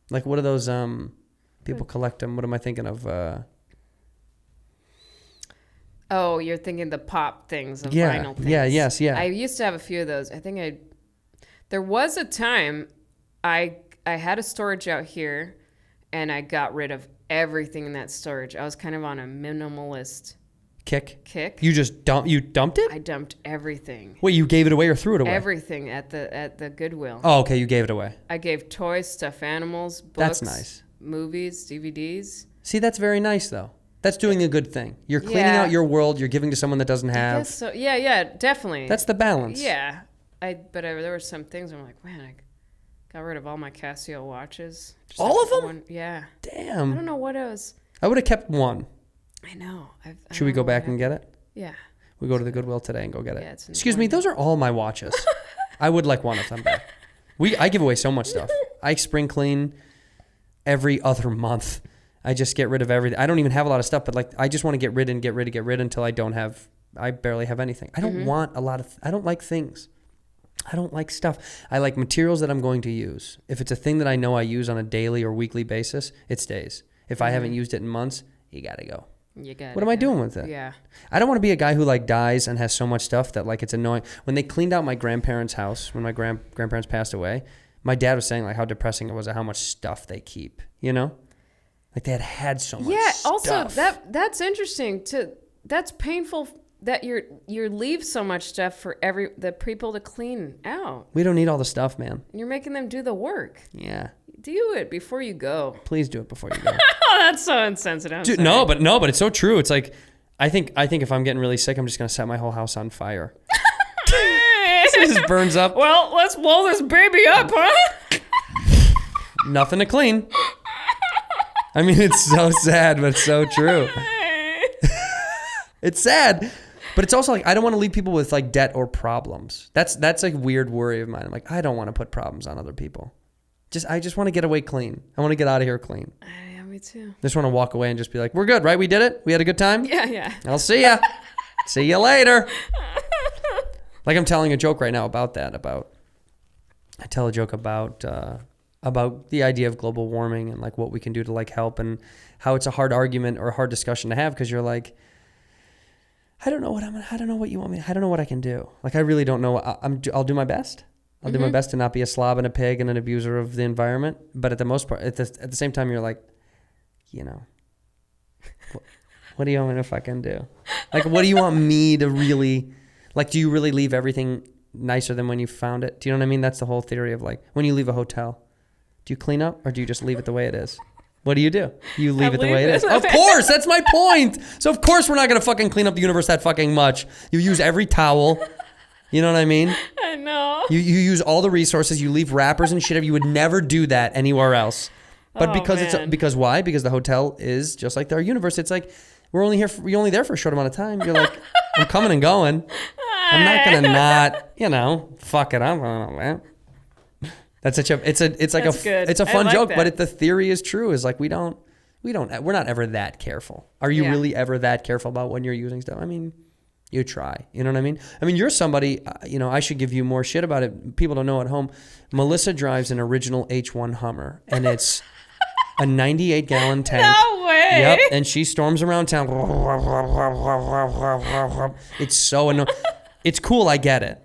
Like what are those people collect them? What am I thinking of? Oh, you're thinking the pop things, the Yeah, vinyl things. yeah, yes, yeah. I used to have a few of those. There was a time I had a storage out here, and I got rid of everything in that storage. I was kind of on a minimalist kick. You just dumped it? I dumped everything. Wait, you gave it away or threw it away? Everything at the Goodwill. Oh, okay, you gave it away. I gave toys, stuffed animals, books, That's nice. movies, DVDs. See, that's very nice though. That's doing a good thing. You're cleaning Yeah. out your world. You're giving to someone that doesn't have. Yes, so yeah, definitely. That's the balance. Yeah, there were some things I'm like, man, I got rid of all my Casio watches. Just All like of them? one- yeah. I Damn. don't know what it was. I would have kept one. I know. Should we go back and get it? Yeah. We go to the Goodwill today and go get it. Yeah, it's in Excuse me, one. those are all my watches. I would like one of them back. I give away so much stuff. I spring clean every other month. I just get rid of everything. I don't even have a lot of stuff, but like I just want to get rid until I barely have anything. I don't want a lot of, I don't like things. I don't like stuff. I like materials that I'm going to use. If it's a thing that I know I use on a daily or weekly basis, it stays. If I haven't used it in months, you got to go. What am I doing with it? Yeah. I don't want to be a guy who like dies and has so much stuff that like it's annoying. When they cleaned out my grandparents' house, when my grandparents passed away, my dad was saying like how depressing it was at how much stuff they keep, you know? Like they had so much Yeah, stuff. also that's interesting that's painful that you leave so much stuff for the people to clean out. We don't need all the stuff, man. You're making them do the work. Yeah. Do it before you go. Please do it before you go. Oh, that's so insensitive. Dude, no, but it's so true. It's like, I think if I'm getting really sick, I'm just gonna set my whole house on fire. It just burns up. Well, let's blow this baby up, huh? Nothing to clean. I mean, it's so sad, but it's so true. It's sad, but it's also like, I don't want to leave people with like debt or problems. That's a weird worry of mine. I'm like, I don't want to put problems on other people. I just want to get away clean. I want to get out of here clean. Yeah, me too. Just want to walk away and just be like, we're good, right? We did it. We had a good time. Yeah. I'll see ya. See you later. Like I'm telling a joke right now about that. I tell a joke about the idea of global warming and like what we can do to like help, and how it's a hard argument or a hard discussion to have, because you're like, I don't know what you want me. I don't know what I can do. Like I really don't know. I'll do my best. I'll do my best to not be a slob and a pig and an abuser of the environment. But at the most part, at the same time, you're like, you know, what do you want me to fucking do? Like, what do you want me to really, like, do you really leave everything nicer than when you found it? Do you know what I mean? That's the whole theory of like, when you leave a hotel, do you clean up or do you just leave it the way it is? What do? You leave it the way it is. Of course, that's my point. So of course we're not going to fucking clean up the universe that fucking much. You use every towel. You know what I mean? I know. You use all the resources. You leave wrappers and shit. You would never do that anywhere else. But because why? Because the hotel is just like our universe. It's like we're only there for a short amount of time. You're like, I'm coming and going. I'm not gonna not, fuck it up. Man. That's it's a fun joke, but the theory is true. Is like we're not ever that careful. Are you really ever that careful about when you're using stuff? I mean, you try. You know what I mean? I mean, you're somebody, I should give you more shit about it. People don't know at home. Melissa drives an original H1 Hummer, and it's a 98-gallon tank. No way. Yep. And she storms around town. It's so annoying. It's cool. I get it.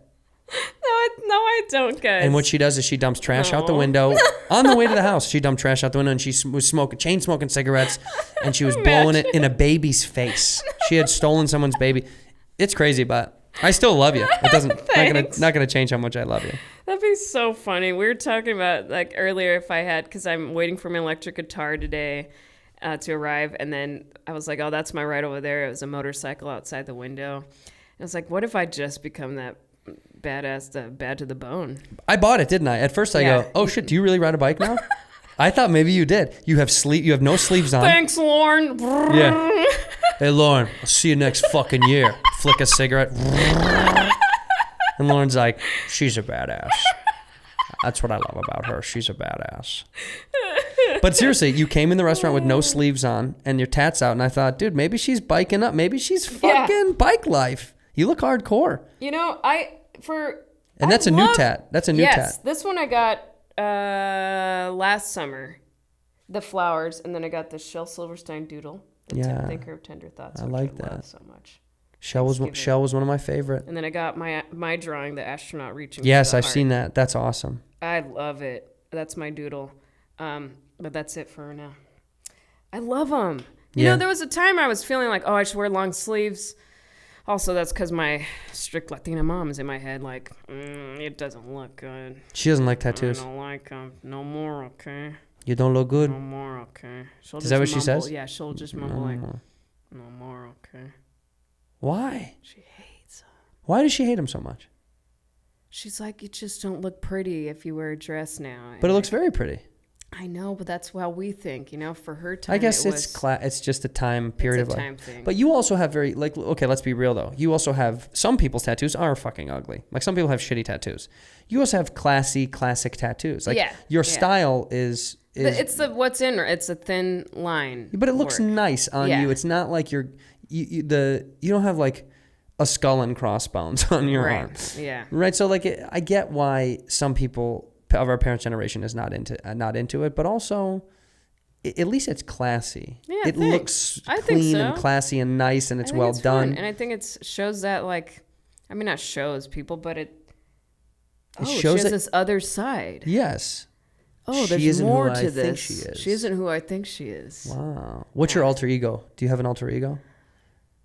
No, I don't, guys. And what she does is she dumps trash out the window on the way to the house. She dumped trash out the window, and she was chain smoking cigarettes, and she was blowing it in a baby's face. She had stolen someone's baby. It's crazy, but I still love you. It doesn't not gonna change how much I love you. That'd be so funny. We were talking about like earlier if I had, because I'm waiting for my electric guitar today to arrive, and then I was like, oh, that's my ride over there. It was a motorcycle outside the window. And I was like, what if I just become that badass, bad to the bone? I bought it, didn't I? At first I go, oh shit, do you really ride a bike now? I thought maybe you did. You have no sleeves on. Thanks, Lauren. Yeah. Hey, Lauren, I'll see you next fucking year. Flick a cigarette. And Lauren's like, she's a badass. That's what I love about her. She's a badass. But seriously, you came in the restaurant with no sleeves on and your tats out, and I thought, dude, maybe she's biking up. Maybe she's fucking bike life. You look hardcore. And that's a new tat. That's a new tat. Yes, this one I got last summer. The flowers, and then I got the Shel Silverstein doodle. Thinker of Tender Thoughts. I like that. Love so much. Shel was one of my favorite. And then I got my drawing, the astronaut reaching. Yes, I've seen that. That's awesome. I love it. That's my doodle. But that's it for now. I love them. You know, there was a time I was feeling like, oh, I should wear long sleeves. Also, that's because my strict Latina mom is in my head. Like, it doesn't look good. She doesn't like tattoos. I don't like them. No more, okay? You don't look good? No more, okay? Is that what she says? Yeah, she'll just mumble no more, okay? Why? She hates them. Why does she hate them so much? She's like, you just don't look pretty if you wear a dress now. But it looks very pretty. I know, but that's how we think, for her time. I guess it's just a time period of life. It's a time thing. But you also have okay, let's be real though. You also have, some people's tattoos are fucking ugly. Like some people have shitty tattoos. You also have classic tattoos. Like your style is it's it's a thin line. But it looks nice on you. It's not like you don't have like a skull and crossbones on your arm. Yeah. Right. So like I get why some people of our parents' generation is not into it, but also at least it's classy. Yeah, it looks clean and classy and nice, and it's well done. Fun. And I think it shows that not shows people, but she has this other side. Yes. Oh, there's more to this. She isn't who I think she is. Wow. What's your alter ego? Do you have an alter ego?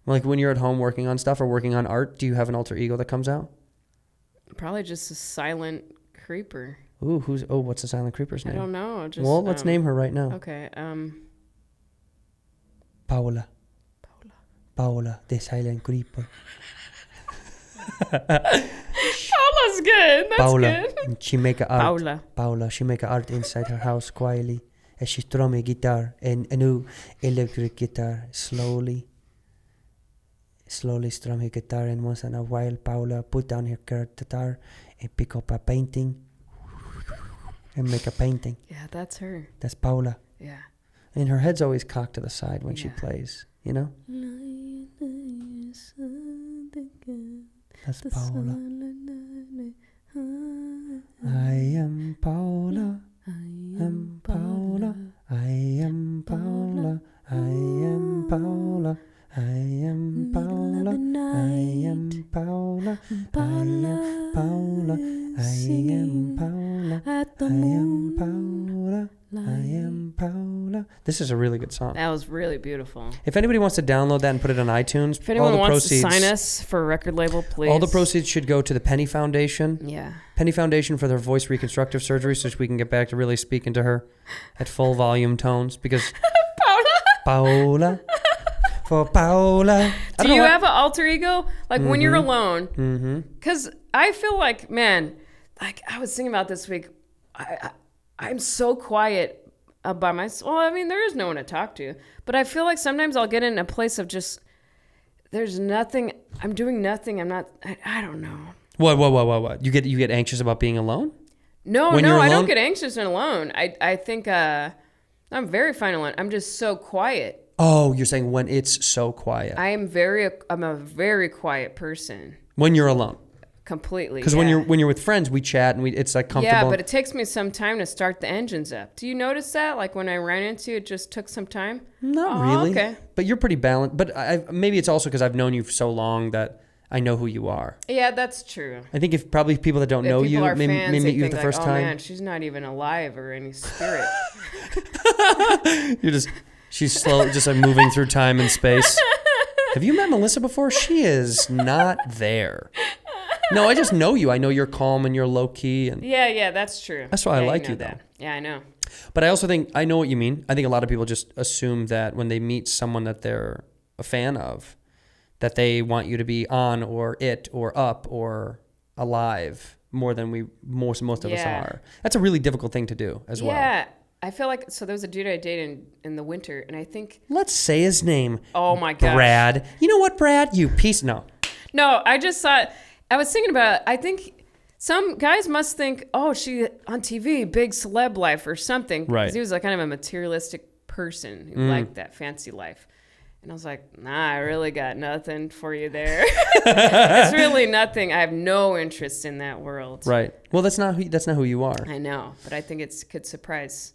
Like when you're at home working on stuff or working on art, do you have an alter ego that comes out? Probably just a silent creeper. Ooh, what's the silent creeper's name? I don't know. Just, Well, let's name her right now. Okay. Paola. Paola, the silent creeper. Paula's good. That's Paola, good. she make a art. Paula. She make a art inside her house quietly as she strum a guitar and a new electric guitar slowly strum her guitar, and once in a while Paula put down her guitar and pick up a painting and make a painting. Yeah, that's her. That's Paula. Yeah. And her head's always cocked to the side when she plays, you know? That's Paula. I am Paula. I am Paula. I am Paula. I am Paula. I am Paula. I am Paula. I am Paula. I am Paula. I am Paula. I am Paula. This is a really good song. That was really beautiful. If anybody wants to download that and put it on iTunes, If anyone all the wants proceeds, to sign us for a record label, please. all the proceeds should go to the Penny Foundation. Yeah. Penny Foundation for their voice reconstructive surgery, so we can get back to really speaking to her at full volume tones. Because Paula, for Paula. Do you have an alter ego? Like when you're alone? Mm-hmm. Because I feel like, man, like I was thinking about this week, I'm so quiet by myself. Well, I mean, there is no one to talk to. But I feel like sometimes I'll get in a place of just, there's nothing, I'm doing nothing. I'm not, I don't know. What? You get anxious about being alone? No, When you're I don't alone? get anxious and alone. I think I'm very fine alone. I'm just so quiet. Oh, you're saying when it's so quiet. I'm a very quiet person. When you're alone. Completely. Because when you're with friends, we chat and it's like comfortable. Yeah, but it takes me some time to start the engines up. Do you notice that? Like when I ran into it, just took some time? Not really. Okay. But you're pretty balanced. But maybe it's also because I've known you for so long that I know who you are. Yeah, that's true. I think if probably people that don't If know people you are may fans, meet they you think the like, first oh, time. man, she's not even alive or any spirit. She's slow, just like moving through time and space. Have you met Melissa before? She is not there. No, I just know you. I know you're calm and you're low key, and Yeah, that's true. That's why I Yeah, like know you, that. Yeah, I know. But I also think I know what you mean. I think a lot of people just assume that when they meet someone that they're a fan of, that they want you to be on or it or up or alive more than most of us are. That's a really difficult thing to do as well. Yeah, I feel like, so there was a dude I dated in the winter, and I think, Let's say his name. oh my gosh. Brad. You know what, Brad? You piece. No. No, I just thought, I was thinking about, I think some guys must think, oh, she on TV, big celeb life or something. Right. Because he was like kind of a materialistic person who liked that fancy life. And I was like, nah, I really got nothing for you there. It's really nothing. I have no interest in that world. Right. Well, that's not who you are. I know, but I think it could surprise.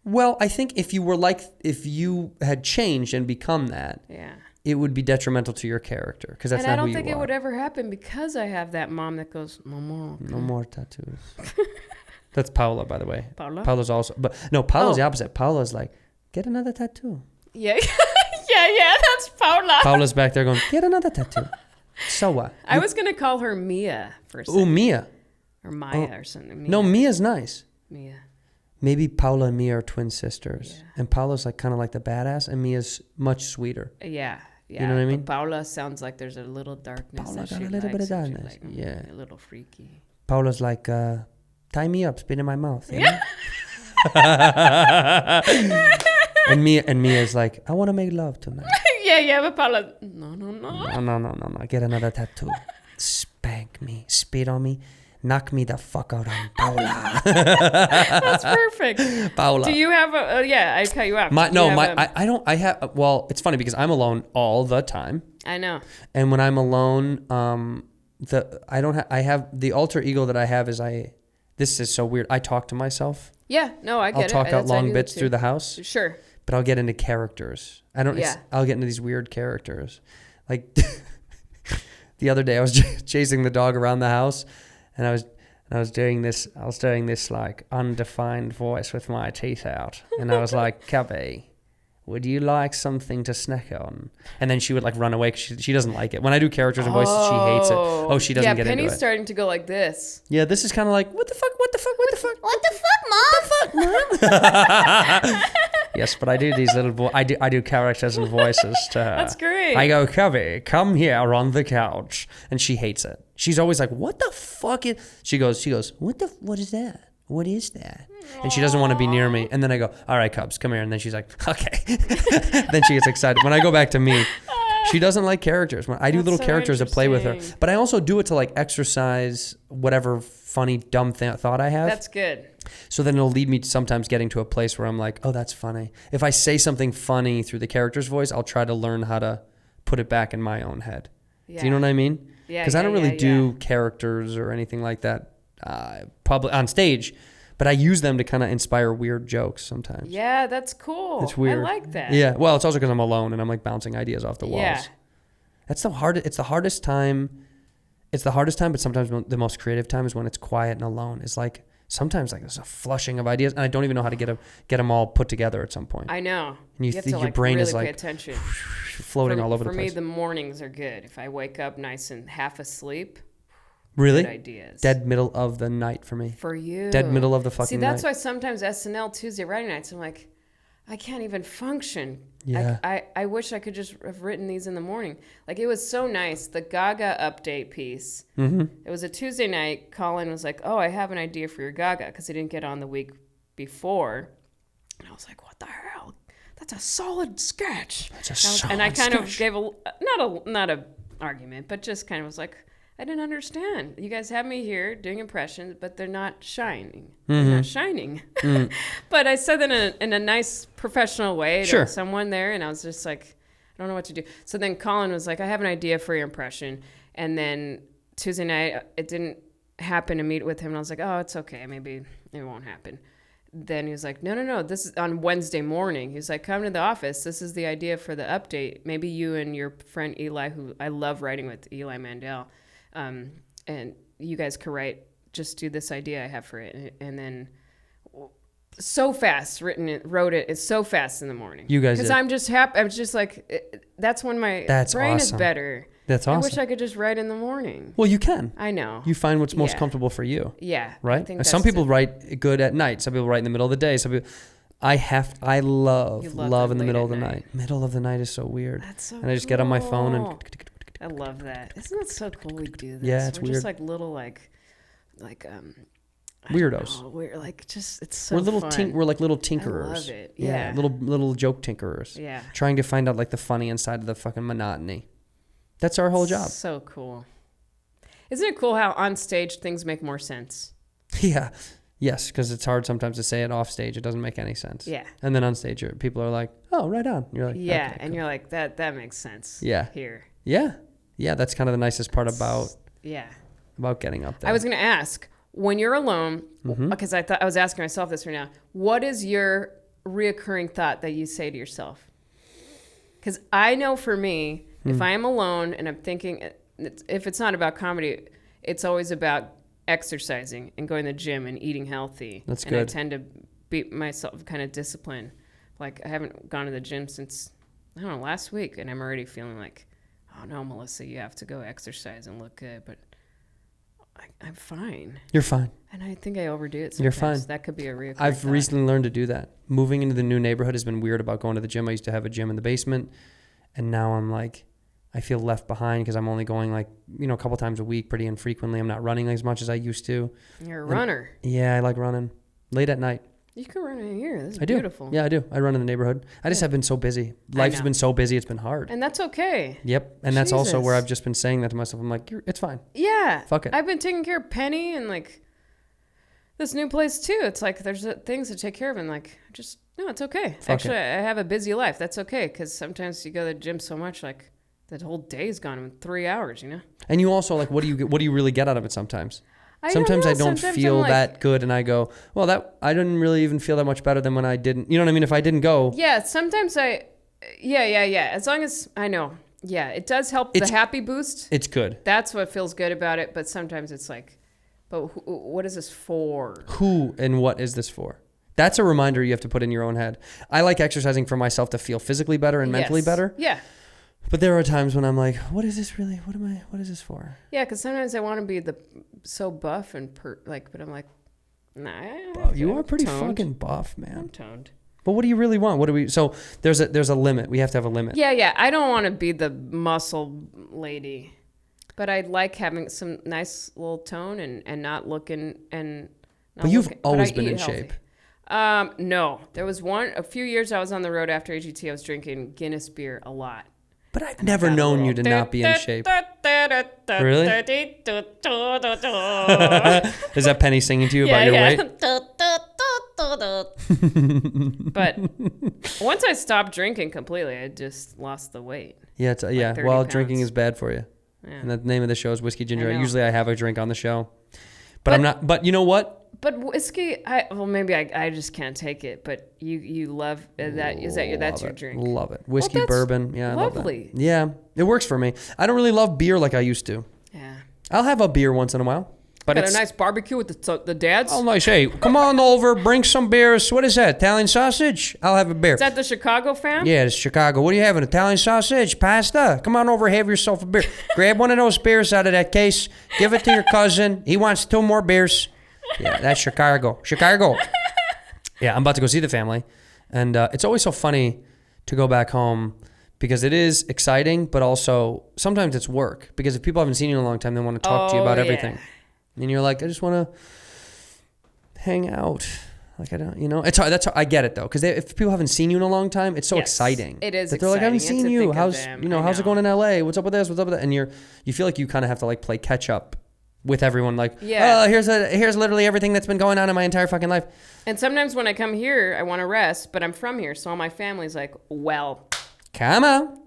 Well, I think if you had changed and become that, Yeah. it would be detrimental to your character because that's And I not who don't you think are. it would ever happen because I have that mom that goes, Mama. No more tattoos. That's Paula, by the way. Paula? Paula's also, but no, Paula's Oh. the opposite. Paula's like, get another tattoo. Yeah. yeah, that's Paula. Paula's back there going, get another tattoo. So what? I was going to call her Mia for a Ooh, second. Mia. Or Maya or something. Mia. No, Mia's nice. Mia. Maybe Paula and Mia are twin sisters. Yeah. And Paula's like kind of like the badass, and Mia's much sweeter. Yeah. You know what I mean? But Paula sounds like there's a little darkness. Paula that got she a little bit of likes, and darkness. she's Yeah. A little freaky. Paula's like, tie me up, spit in my mouth. You Yeah. know? and Mia's like, I want to make love tonight. yeah, but Paula, no. No. Get another tattoo. Spank me. Spit on me. Knock me the fuck out on Paula. That's perfect. Paula. Do you have I cut you off. I don't. I have. Well, it's funny because I'm alone all the time, I know. and when I'm alone, I have the alter ego that I have is This is so weird. I talk to myself. Yeah, no, I get it. I'll talk out That's- I long do bits that through too. the house, Sure. but I'll get into characters. Yeah. I'll get into these weird characters, like. The other day I was chasing the dog around the house, and I was doing this like undefined voice with my teeth out, and I was like, Cubby, would you like something to snack on? And then she would like run away because she doesn't like it. When I do characters and voices, she hates it. Oh, she doesn't get into it. Penny's starting to go like this. Yeah, this is kind of like, what the fuck? What the fuck, Mom? Yes, but I do these little I do characters and voices to her. That's great. I go, Covey, come here on the couch. And she hates it. She's always like, what the fuck is... She goes, what is that? What is that? And she doesn't want to be near me. And then I go, all right, Cubs, come here. And then she's like, okay. Then she gets excited. When I go back to me, she doesn't like characters. When I do little characters to play with her. But I also do it to like exercise whatever funny, dumb thought I have. That's good. So then it'll lead me to sometimes getting to a place where I'm like, oh, that's funny. If I say something funny through the character's voice, I'll try to learn how to put it back in my own head. Yeah. Do you know what I mean? Yeah. Because I don't really do characters or anything like that on stage, but I use them to kind of inspire weird jokes sometimes. Yeah, that's cool. It's weird. I like that. Yeah. Well, it's also because I'm alone and I'm like bouncing ideas off the walls. Yeah. It's the hardest time. It's the hardest time, but sometimes the most creative time is when it's quiet and alone. It's like sometimes like there's a flushing of ideas, and I don't even know how to get them all put together at some point. I know. And you have think to, your like, brain really is like pay attention. floating all over the place. For me, the mornings are good. If I wake up nice and half asleep. Really? Good ideas. Dead middle of the night for me. For you. Dead middle of the fucking night. See, that's why sometimes SNL Tuesday writing nights, I'm like, I can't even function. Yeah. I wish I could just have written these in the morning. Like, it was so nice. The Gaga update piece. Mm-hmm. It was a Tuesday night. Colin was like, oh, I have an idea for your Gaga, because he didn't get on the week before. And I was like, what the hell? That's a solid sketch. And I kind of gave not a argument, but just kind of was like, I didn't understand. You guys have me here doing impressions, but they're not shining. Mm-hmm. They're not shining. But I said that in a nice professional way to someone there, and I was just like, I don't know what to do. So then Colin was like, I have an idea for your impression. And then Tuesday night, it didn't happen to meet with him. And I was like, oh, it's okay. Maybe it won't happen. Then he was like, no, this is on Wednesday morning. He was like, come to the office. This is the idea for the update. Maybe you and your friend Eli, who I love writing with, Eli Mandel, and you guys could just do this idea I have for it. And then so fast wrote it. It's so fast in the morning. You guys, because I'm just happy. I was just like, that's when my brain is better. That's awesome. I wish I could just write in the morning. Well, you can. I know. You find what's most comfortable for you. Yeah. Right? Some people write good at night. Some people write in the middle of the day. Some people... I love in the middle of the night. Middle of the night is so weird. That's so and I just get on my phone and... I love that. Isn't that so cool we do this? Yeah, it's we're weird. just like little weirdos. We're like just it's so we're little fun. we're like little tinkerers. I love it. Yeah. Little joke tinkerers. Yeah. Trying to find out like the funny inside of the fucking monotony. That's our whole job. So cool. Isn't it cool how on stage things make more sense? Yeah. Yes, because it's hard sometimes to say it off stage. It doesn't make any sense. Yeah. And then on stage, people are like, "Oh, right on." You're like, "Yeah," okay, and cool. You're like, "That makes sense." Yeah. Here. Yeah. Yeah. That's kind of the nicest part about getting up there. I was going to ask, when you're alone, because I was asking myself this right now. What is your reoccurring thought that you say to yourself? Because I know for me, if I am alone and I'm thinking, if it's not about comedy, it's always about exercising and going to the gym and eating healthy. That's and good. I tend to beat myself kind of disciplined. Like, I haven't gone to the gym since, I don't know, last week, and I'm already feeling like, oh no, Melissa, you have to go exercise and look good. But I'm fine. You're fine. And I think I overdo it sometimes. You're fine. That could be a reoccurring I've thought. recently learned to do that. Moving into the new neighborhood has been weird about going to the gym. I used to have a gym in the basement, and now I'm like, I feel left behind because I'm only going like, a couple times a week pretty infrequently. I'm not running as much as I used to. You're a runner. Yeah, I like running late at night. You can run in here. This is I do. beautiful. Yeah, I do. I run in the neighborhood. I just have been so busy. Life's been so busy. It's been hard. And that's okay. Yep. And that's also where I've just been saying that to myself. I'm like, it's fine. Yeah. Fuck it. I've been taking care of Penny and like this new place too. It's like there's things to take care of and like no, it's okay. Actually, I have a busy life. That's okay because sometimes you go to the gym so much like the whole day's gone in 3 hours, And you also like, what do you really get out of it sometimes? Sometimes I don't feel like, that good, and I go, well, I didn't really even feel that much better than when I didn't. You know what I mean? If I didn't go. Yeah, sometimes yeah. As long as I know. Yeah, it does help the happy boost. It's good. That's what feels good about it, but sometimes it's like, but what is this for? Who and what is this for? That's a reminder you have to put in your own head. I like exercising for myself to feel physically better and mentally better. Yeah. But there are times when I'm like, what is this really? What is this for? Yeah, because sometimes I want to be so buff and but I'm like, nah. You are pretty toned. fucking buff, man. I'm toned. But what do you really want? So there's a limit. We have to have a limit. Yeah. I don't want to be the muscle lady, but I like having some nice little tone and not looking and. But you've always been in healthy. shape. No, there was a few years I was on the road after AGT. I was drinking Guinness beer a lot. But I've never known you to not be in shape. Really? Is that Penny singing to you about your weight? But once I stopped drinking completely, I just lost the weight. Yeah, Like 30 well, pounds. drinking is bad for you. Yeah. And the name of the show is Whiskey Ginger. I know. Usually I have a drink on the show. But I'm not. But you know what? But whiskey, maybe I just can't take it. But you love that. That's your drink? Love it. Whiskey, that's bourbon. Yeah, I lovely. love that. Yeah, it works for me. I don't really love beer like I used to. Yeah. I'll have a beer once in a while. But Got it's a nice barbecue with the dads. Oh, nice. Hey, come on over. Bring some beers. What is that? Italian sausage? I'll have a beer. Is that the Chicago fam? Yeah, it's Chicago. What are you having? Italian sausage? Pasta? Come on over. Have yourself a beer. Grab one of those beers out of that case. Give it to your cousin. He wants 2 more beers. Yeah, that's Chicago. Chicago. Yeah, I'm about to go see the family. And it's always so funny to go back home because it is exciting, but also sometimes it's work. Because if people haven't seen you in a long time, they want to talk to you about everything. And you're like, I just want to hang out. Like, I don't, it's hard. I get it though. Because if people haven't seen you in a long time, it's so exciting. It is that they're like, I haven't seen you. How's it going in LA? What's up with this? What's up with that? And you feel like you kind of have to like play catch up with everyone. Like, here's literally everything that's been going on in my entire fucking life. And sometimes when I come here, I want to rest, but I'm from here. So all my family's like, well. Come on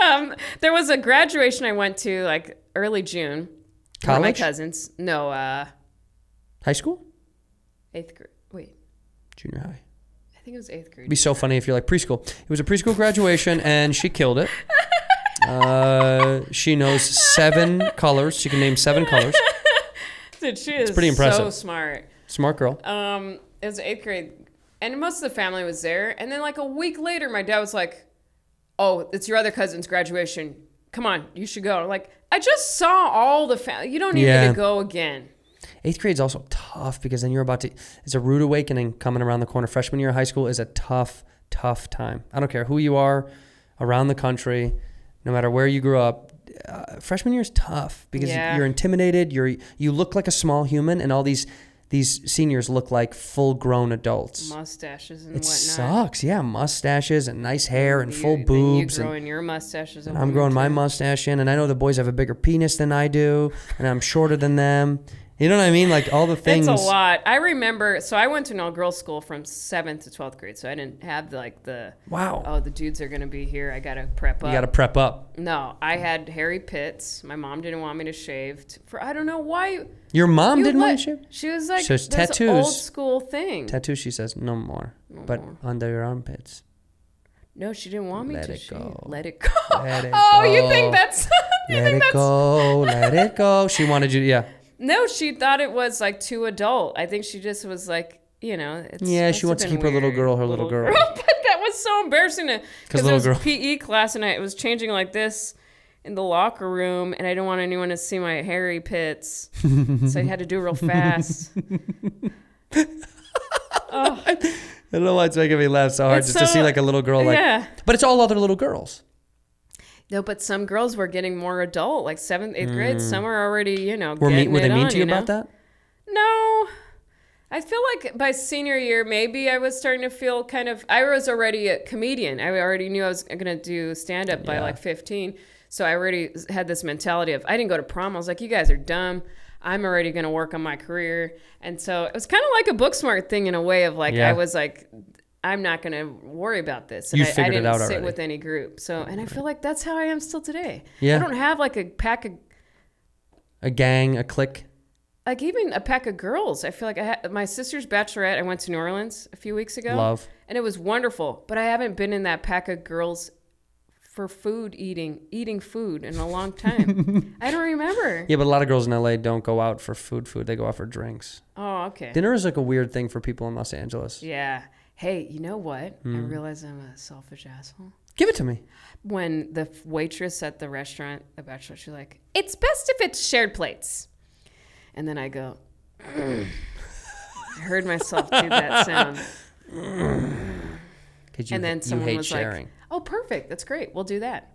over. There was a graduation I went to like early June. College? One of my cousins. No, High school? 8th grade. Wait, Junior high. I think it was 8th grade. It'd be so funny if you're like preschool. It was a preschool graduation and she killed it. She knows 7 colors. She can name 7 colors. Dude, she is pretty impressive. so smart. Smart girl. It was 8th grade, and most of the family was there. And then like a week later, my dad was like, "Oh, it's your other cousin's graduation. Come on, you should go." Like, I just saw all the family. You don't need me to go again. 8th grade's also tough because then it's a rude awakening coming around the corner. Freshman year of high school is a tough time. I don't care who you are around the country, no matter where you grew up. Freshman year is tough because you're intimidated. You look like a small human, and all these seniors look like full-grown adults. Mustaches and it whatnot. Sucks, yeah. Mustaches and nice hair and full boobs. You growing your mustaches. And I'm growing my mustache in, and I know the boys have a bigger penis than I do, and I'm shorter than them. You know what I mean? Like all the things. It's a lot. I remember, so I went to an all-girls school from 7th to 12th grade, so I didn't have wow. Oh, the dudes are going to be here. I got to prep up. You got to prep up. No, I had hairy pits. My mom didn't want me to shave. I don't know why. Your mom didn't want you to shave? She was like, So it's that's tattoos. an old school thing. Tattoos, she says, no more. But under your armpits. No, she didn't want me Let to it shave. go. Let it go. Let it Oh, go. you think that's... Let it go. Let it go. She wanted you, yeah. No, she thought it was like too adult. I think she just was like, it's Yeah, she wants to keep her little girl her little girl. But that was so embarrassing because little it was girl. PE class and it was changing like this in the locker room, and I didn't want anyone to see my hairy pits, so I had to do it real fast. I don't know why it's making me laugh so hard, It's just to see like a little girl like. Yeah. But it's all other little girls. No, but some girls were getting more adult, like 7th, 8th grade. Some were already, Were they mean to you know? about that? No. I feel like by senior year, maybe I was starting to feel I was already a comedian. I already knew I was going to do stand-up by like 15. So I already had this mentality of, I didn't go to prom. I was like, you guys are dumb. I'm already going to work on my career. And so it was kind of like a book smart thing in a way of like, I was like, I'm not going to worry about this. And You I figured it didn't out sit already. with any group. So, and I feel like that's how I am still today. Yeah. I don't have like a pack of, A gang, a clique. like even a pack of girls. I feel like I had my sister's bachelorette. I went to New Orleans a few weeks ago. Love. And it was wonderful. But I haven't been in that pack of girls for eating food in a long time. I don't remember. Yeah, but a lot of girls in LA don't go out for food. They go out for drinks. Oh, okay. Dinner is like a weird thing for people in Los Angeles. Yeah. Hey, you know what? I realize I'm a selfish asshole. Give it to me. When the waitress at the restaurant, the Bachelor, she's like, it's best if it's shared plates. And then I go, I heard myself do that sound. And then someone hate was sharing. like, oh, perfect. That's great. We'll do that.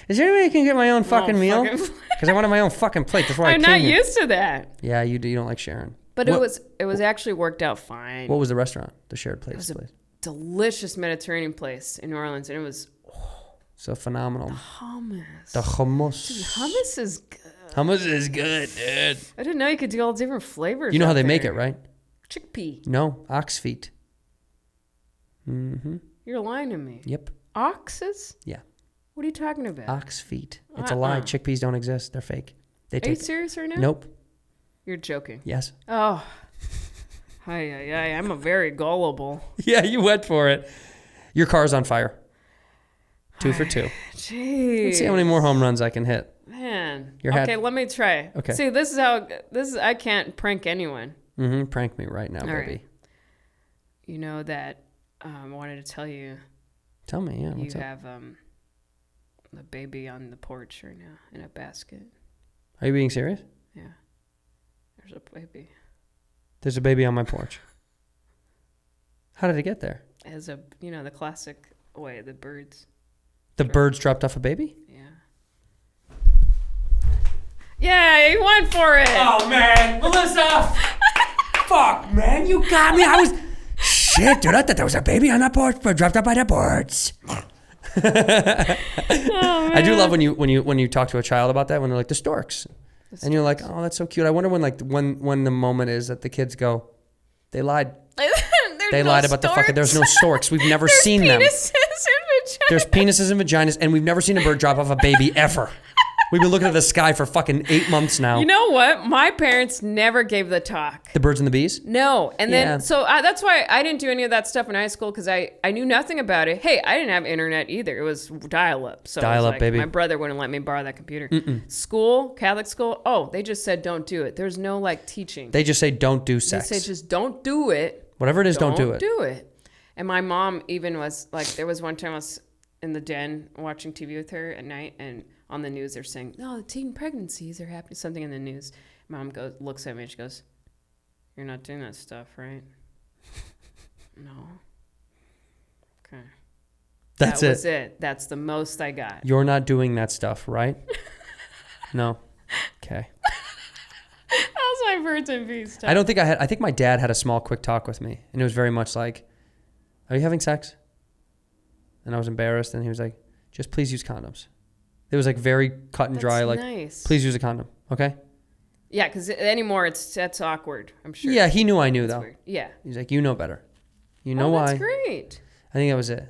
Is there any way I can get my own fucking meal? Because I wanted my own fucking plate. That's why I'm not used to that. Yeah, you do. You don't like sharing. But it was actually worked out fine. What was the restaurant? The shared plates It was place. a delicious Mediterranean place in New Orleans, and it was So phenomenal. hummus. The hummus. Dude, hummus is good. Hummus is good, dude. I didn't know you could do all different flavors. You know how out they make there. it, right? Chickpea. No, ox feet. You're lying to me. Yep. Oxes? Yeah. What are you talking about? Ox feet. It's a lie. Chickpeas don't exist. They're fake. They Are you take. serious right now? Nope. You're joking. Yes. Oh. Hi. I'm a very gullible. Yeah, you went for it. Your car's on fire. 2 for 2. Jeez. Let's see how many more home runs I can hit. Man. Your hat- Okay, let me try. Okay. See, I can't prank anyone. Prank me right now, All baby. right. You know that I wanted to tell you Tell me, yeah. you What's up? have a baby on the porch right now in a basket. Are you being serious? Yeah. There's a baby. There's a baby on my porch. How did it get there? As the classic way, the birds. The birds dropped off a baby? Yeah. Yeah, he went for it. Oh, man. Melissa! Fuck, man. You got me. Shit, dude. I thought there was a baby on the porch, but dropped up by the birds. I do love when you talk to a child about that, when they're like, the storks. And you're like, oh, that's so cute. I wonder when the moment is that the kids go, they lied. They lied about the fucking, there's no storks. We've never seen them. There's penises and vaginas, and we've never seen a bird drop off a baby ever. We've been looking at the sky for fucking 8 months now. You know what? My parents never gave the talk. The birds and the bees? No. And then, Yeah. so that's why I didn't do any of that stuff in high school, because I knew nothing about it. Hey, I didn't have internet either. It was dial-up. So Dial-up, baby. My brother wouldn't let me borrow that computer. School, Catholic school, they just said don't do it. There's no teaching. They just say don't do sex. They say just don't do it. Whatever it is, don't do it. Don't do it. And my mom even was like, there was one time I was in the den watching TV with her at night, and on the news they're saying, no, teen pregnancies are happening, something in the news. Mom looks at me and she goes, you're not doing that stuff, right? No. Okay. That was it. That's the most I got. You're not doing that stuff, right? No. Okay. That was my birds and bees stuff. I think my dad had a small quick talk with me, and it was very much like, are you having sex? And I was embarrassed, and he was like, just please use condoms. It was very cut and dry, nice. please use a condom, okay? Yeah, because anymore that's awkward, I'm sure. Yeah, he knew I knew, though. Weird. Yeah. He's like, you know better. You know why? That's great. I think that was it.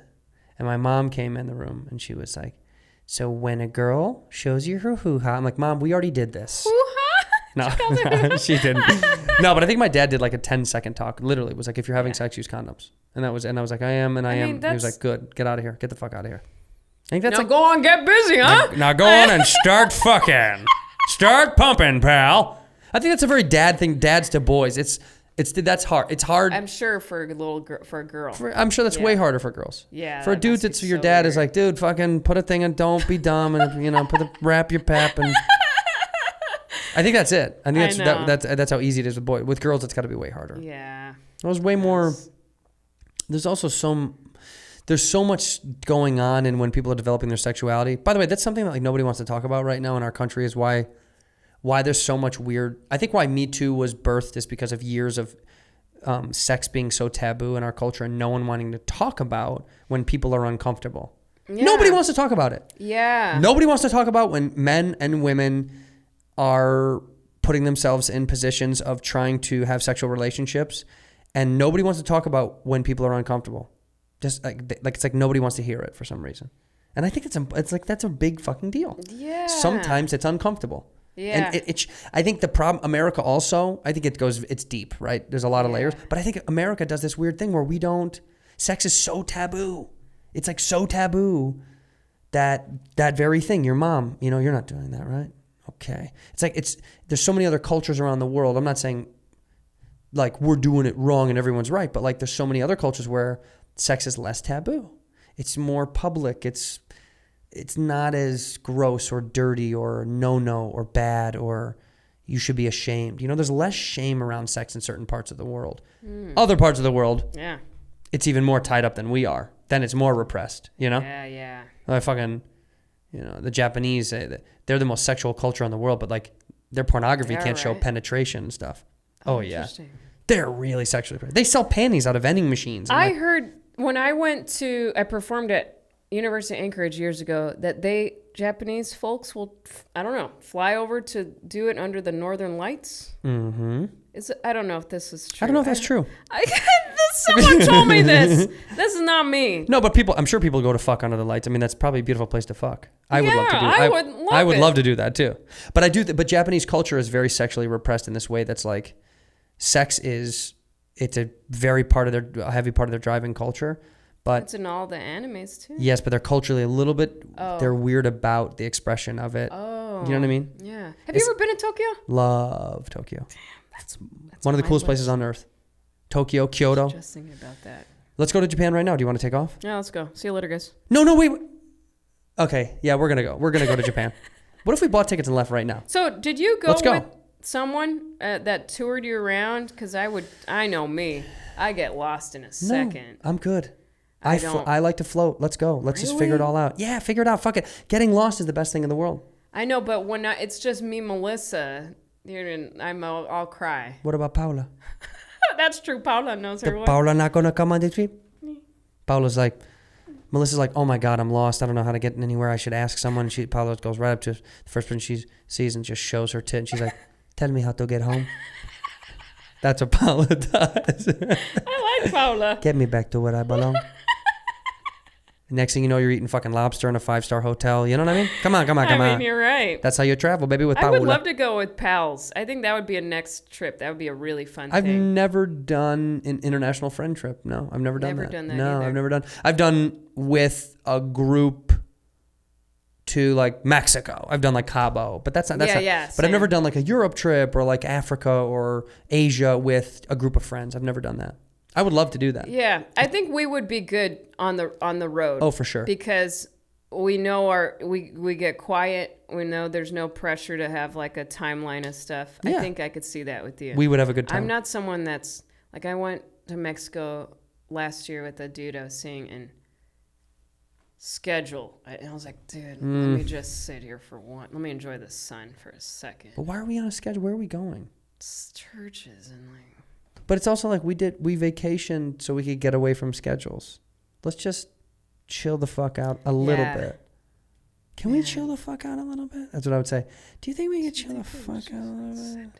And my mom came in the room, and she was like, so when a girl shows you her hoo-ha, I'm like, Mom, we already did this. No, she didn't. No, but I think my dad did a 10-second talk. Literally, it was like, if you're having sex, use condoms. And I was like, I am, and I am. And he was like, good, get out of here. Get the fuck out of here. I think that's now go on, get busy, huh? Now go on and start fucking. Start pumping, pal. I think that's a very dad thing, dads to boys. That's hard. It's hard. I'm sure for a girl. I'm sure that's way harder for girls. Yeah. For a dude, it's your dad is like, dude, fucking put a thing and don't be dumb, and wrap your pap and. I think that's it. I think that's how easy it is with boys. With girls, it's got to be way harder. Yeah. There's way more. There's also there's so much going on, and when people are developing their sexuality. By the way, that's something that nobody wants to talk about right now in our country, is why there's so much weird. I think why Me Too was birthed is because of years of sex being so taboo in our culture, and no one wanting to talk about when people are uncomfortable. Yeah. Nobody wants to talk about it. Yeah. Nobody wants to talk about when men and women are putting themselves in positions of trying to have sexual relationships, and nobody wants to talk about when people are uncomfortable. Just it's like nobody wants to hear it for some reason. And I think that's a big fucking deal. Yeah. Sometimes it's uncomfortable. Yeah. And I think the problem, America also, I think it's deep, right? There's a lot of layers, but I think America does this weird thing where sex is so taboo. It's like so taboo that very thing, your mom, you know, you're not doing that, right? Okay. It's like there's so many other cultures around the world. I'm not saying like we're doing it wrong and everyone's right, but like there's so many other cultures where sex is less taboo. It's more public. It's not as gross or dirty or no or bad or you should be ashamed. You know, there's less shame around sex in certain parts of the world. Other parts of the world, Yeah. it's even more tied up than we are. Then it's more repressed, you know? Yeah. Like fucking, you know, the Japanese, they're the most sexual culture in the world, but like their pornography Yeah, can't show right. penetration and stuff. Oh, yeah. Interesting. They're really sexually. They sell panties out of vending machines. And I like, heard when I performed at University of Anchorage years ago that Japanese folks will, I don't know, fly over to do it under the Northern Lights. Mm-hmm. I don't know if this is true. I don't know if that's true. Someone told me this. This is not me. No, but I'm sure people go to fuck under the lights. I mean, that's probably a beautiful place to fuck. I would love to do. I would love to do that too. But I do. But Japanese culture is very sexually repressed in this way. That's like, sex is. It's a heavy part of their driving culture. But It's in all the animes too. yes, but they're culturally a little bit. They're weird about the expression of it. Oh. You know what I mean? Yeah. Have you ever been to Tokyo? Love Tokyo. That's One of the on my coolest list. places on earth. Tokyo, Kyoto. Just thinking about that. Let's go to Japan right now. Do you want to take off? Yeah, let's go. See you later, guys. No, wait. Okay, yeah, we're gonna go. We're gonna go to Japan. What if we bought tickets and left right now? So, did you go Let's go. with someone that toured you around? Because I know me. I get lost in a second. No, I'm good. I don't. I like to float. Let's go. Let's just figure it all out. Yeah, figure it out. Fuck it. Getting lost is the best thing in the world. I know, but when it's just me, Melissa, I'll cry. What about Paula? That's true. Paula knows her way. Paula not gonna come on the trip? Paula's like, Melissa's like, oh my God, I'm lost. I don't know how to get anywhere. I should ask someone. Paula goes right up to the first person she sees and just shows her tit. And she's like, tell me how to get home. That's what Paula does. I like Paula. Get me back to where I belong. Next thing you know, you're eating fucking lobster in a 5-star hotel. You know what I mean? Come on. I mean, you're right. That's how you travel, baby, with I Paula. would love to go with pals. I think that would be a next trip. That would be a really fun I've thing. never done an international friend trip. No, I've never done Never that. done that No, either. I've never done. I've done with a group to like Mexico. I've done like Cabo, but that's not. But I've same. never done like a Europe trip or like Africa or Asia with a group of friends. I've never done that. I would love to do that. Yeah, I think we would be good on the road. Oh, for sure. Because we know we get quiet. We know there's no pressure to have like a timeline of stuff. Yeah. I think I could see that with you. We would have a good time. I'm not someone that's like, I went to Mexico last year with a dude I was seeing and schedule. And I was like, dude, let me just sit here for let me enjoy the sun for a second. But why are we on a schedule? Where are we going? It's churches and like. But it's also like we vacationed so we could get away from schedules. Let's just chill the fuck out a little bit. Can we chill the fuck out a little bit? That's what I would say. Do you think we could chill the fuck out a little bit?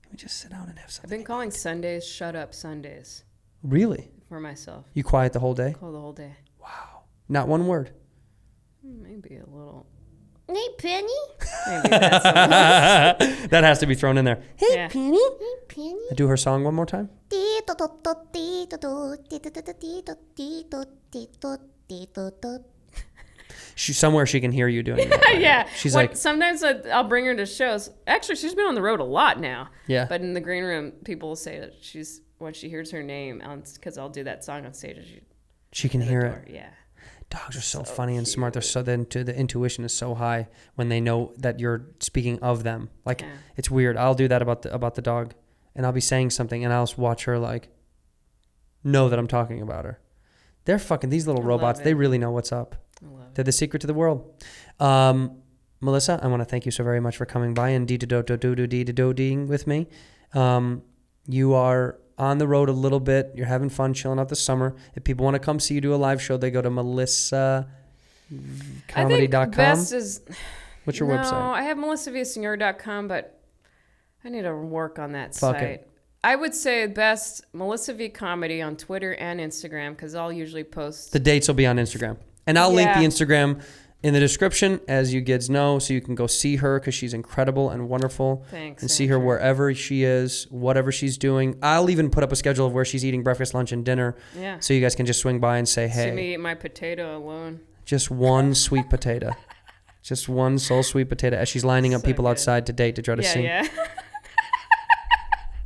Can we just sit down and have I've something? been calling Sundays shut up Sundays Really? for myself. You quiet the whole day? Call the whole day. Wow. Not one word. Maybe a little. Hey, Penny. Maybe that's a That has to be thrown in there. Hey, Yeah. Penny. Hey, Penny. Do her song one more time. Somewhere she can hear you doing that. Yeah. She's When- like, sometimes I'll bring her to shows. Actually, she's been on the road a lot now. Yeah. But in the green room, people will say that when she hears her name, because I'll do that song on stage. she can hear it. Yeah. Dogs are so funny and smart. They're so the intuition is so high when they know that you're speaking of them. Like it's weird. I'll do that about the dog, and I'll be saying something, and I'll watch her like know that I'm talking about her. They're fucking these little robots. it. They really know what's up. They're the secret to the world. Melissa, I want to thank you so very much for coming by and dee-do-do-do-do-dee-do-ding with me. You are on the road a little bit. You're having fun, chilling out the summer. If people want to come see you do a live show, they go to melissacomedy.com. I think best is... What's your No, website? I have melissavillaseñor.com, but I need to work on that Fuck site. it. I would say best Melissa V Comedy on Twitter and Instagram, because I'll usually post... The dates will be on Instagram. And I'll link the Yeah. Instagram in the description, as you kids know, so you can go see her because she's incredible and wonderful. Thanks, And see her wherever she is, whatever she's doing. I'll even put up a schedule of where she's eating breakfast, lunch, and dinner. Yeah. So you guys can just swing by and say, hey. See me eat my potato alone. Just one sweet potato. Just one sole sweet potato as she's lining up So people good. outside to date to try to sing. Yeah.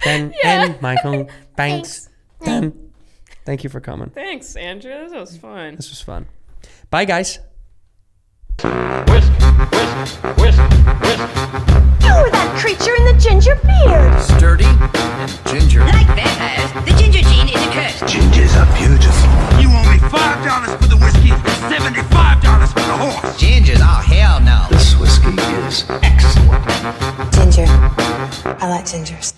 Ben and Michael Banks. Ben. Thank you for coming. Thanks, Andrew. This was fun. This was fun. Bye, guys. Whisk, whisk, whisk, whisk. You were that creature in the ginger beard. Sturdy and ginger. Like vampires, the ginger gene is a curse. Gingers are beautiful. You owe me $5 for the whiskey and $75 for the horse. Gingers? Oh, hell no. This whiskey is excellent. Ginger. I like gingers.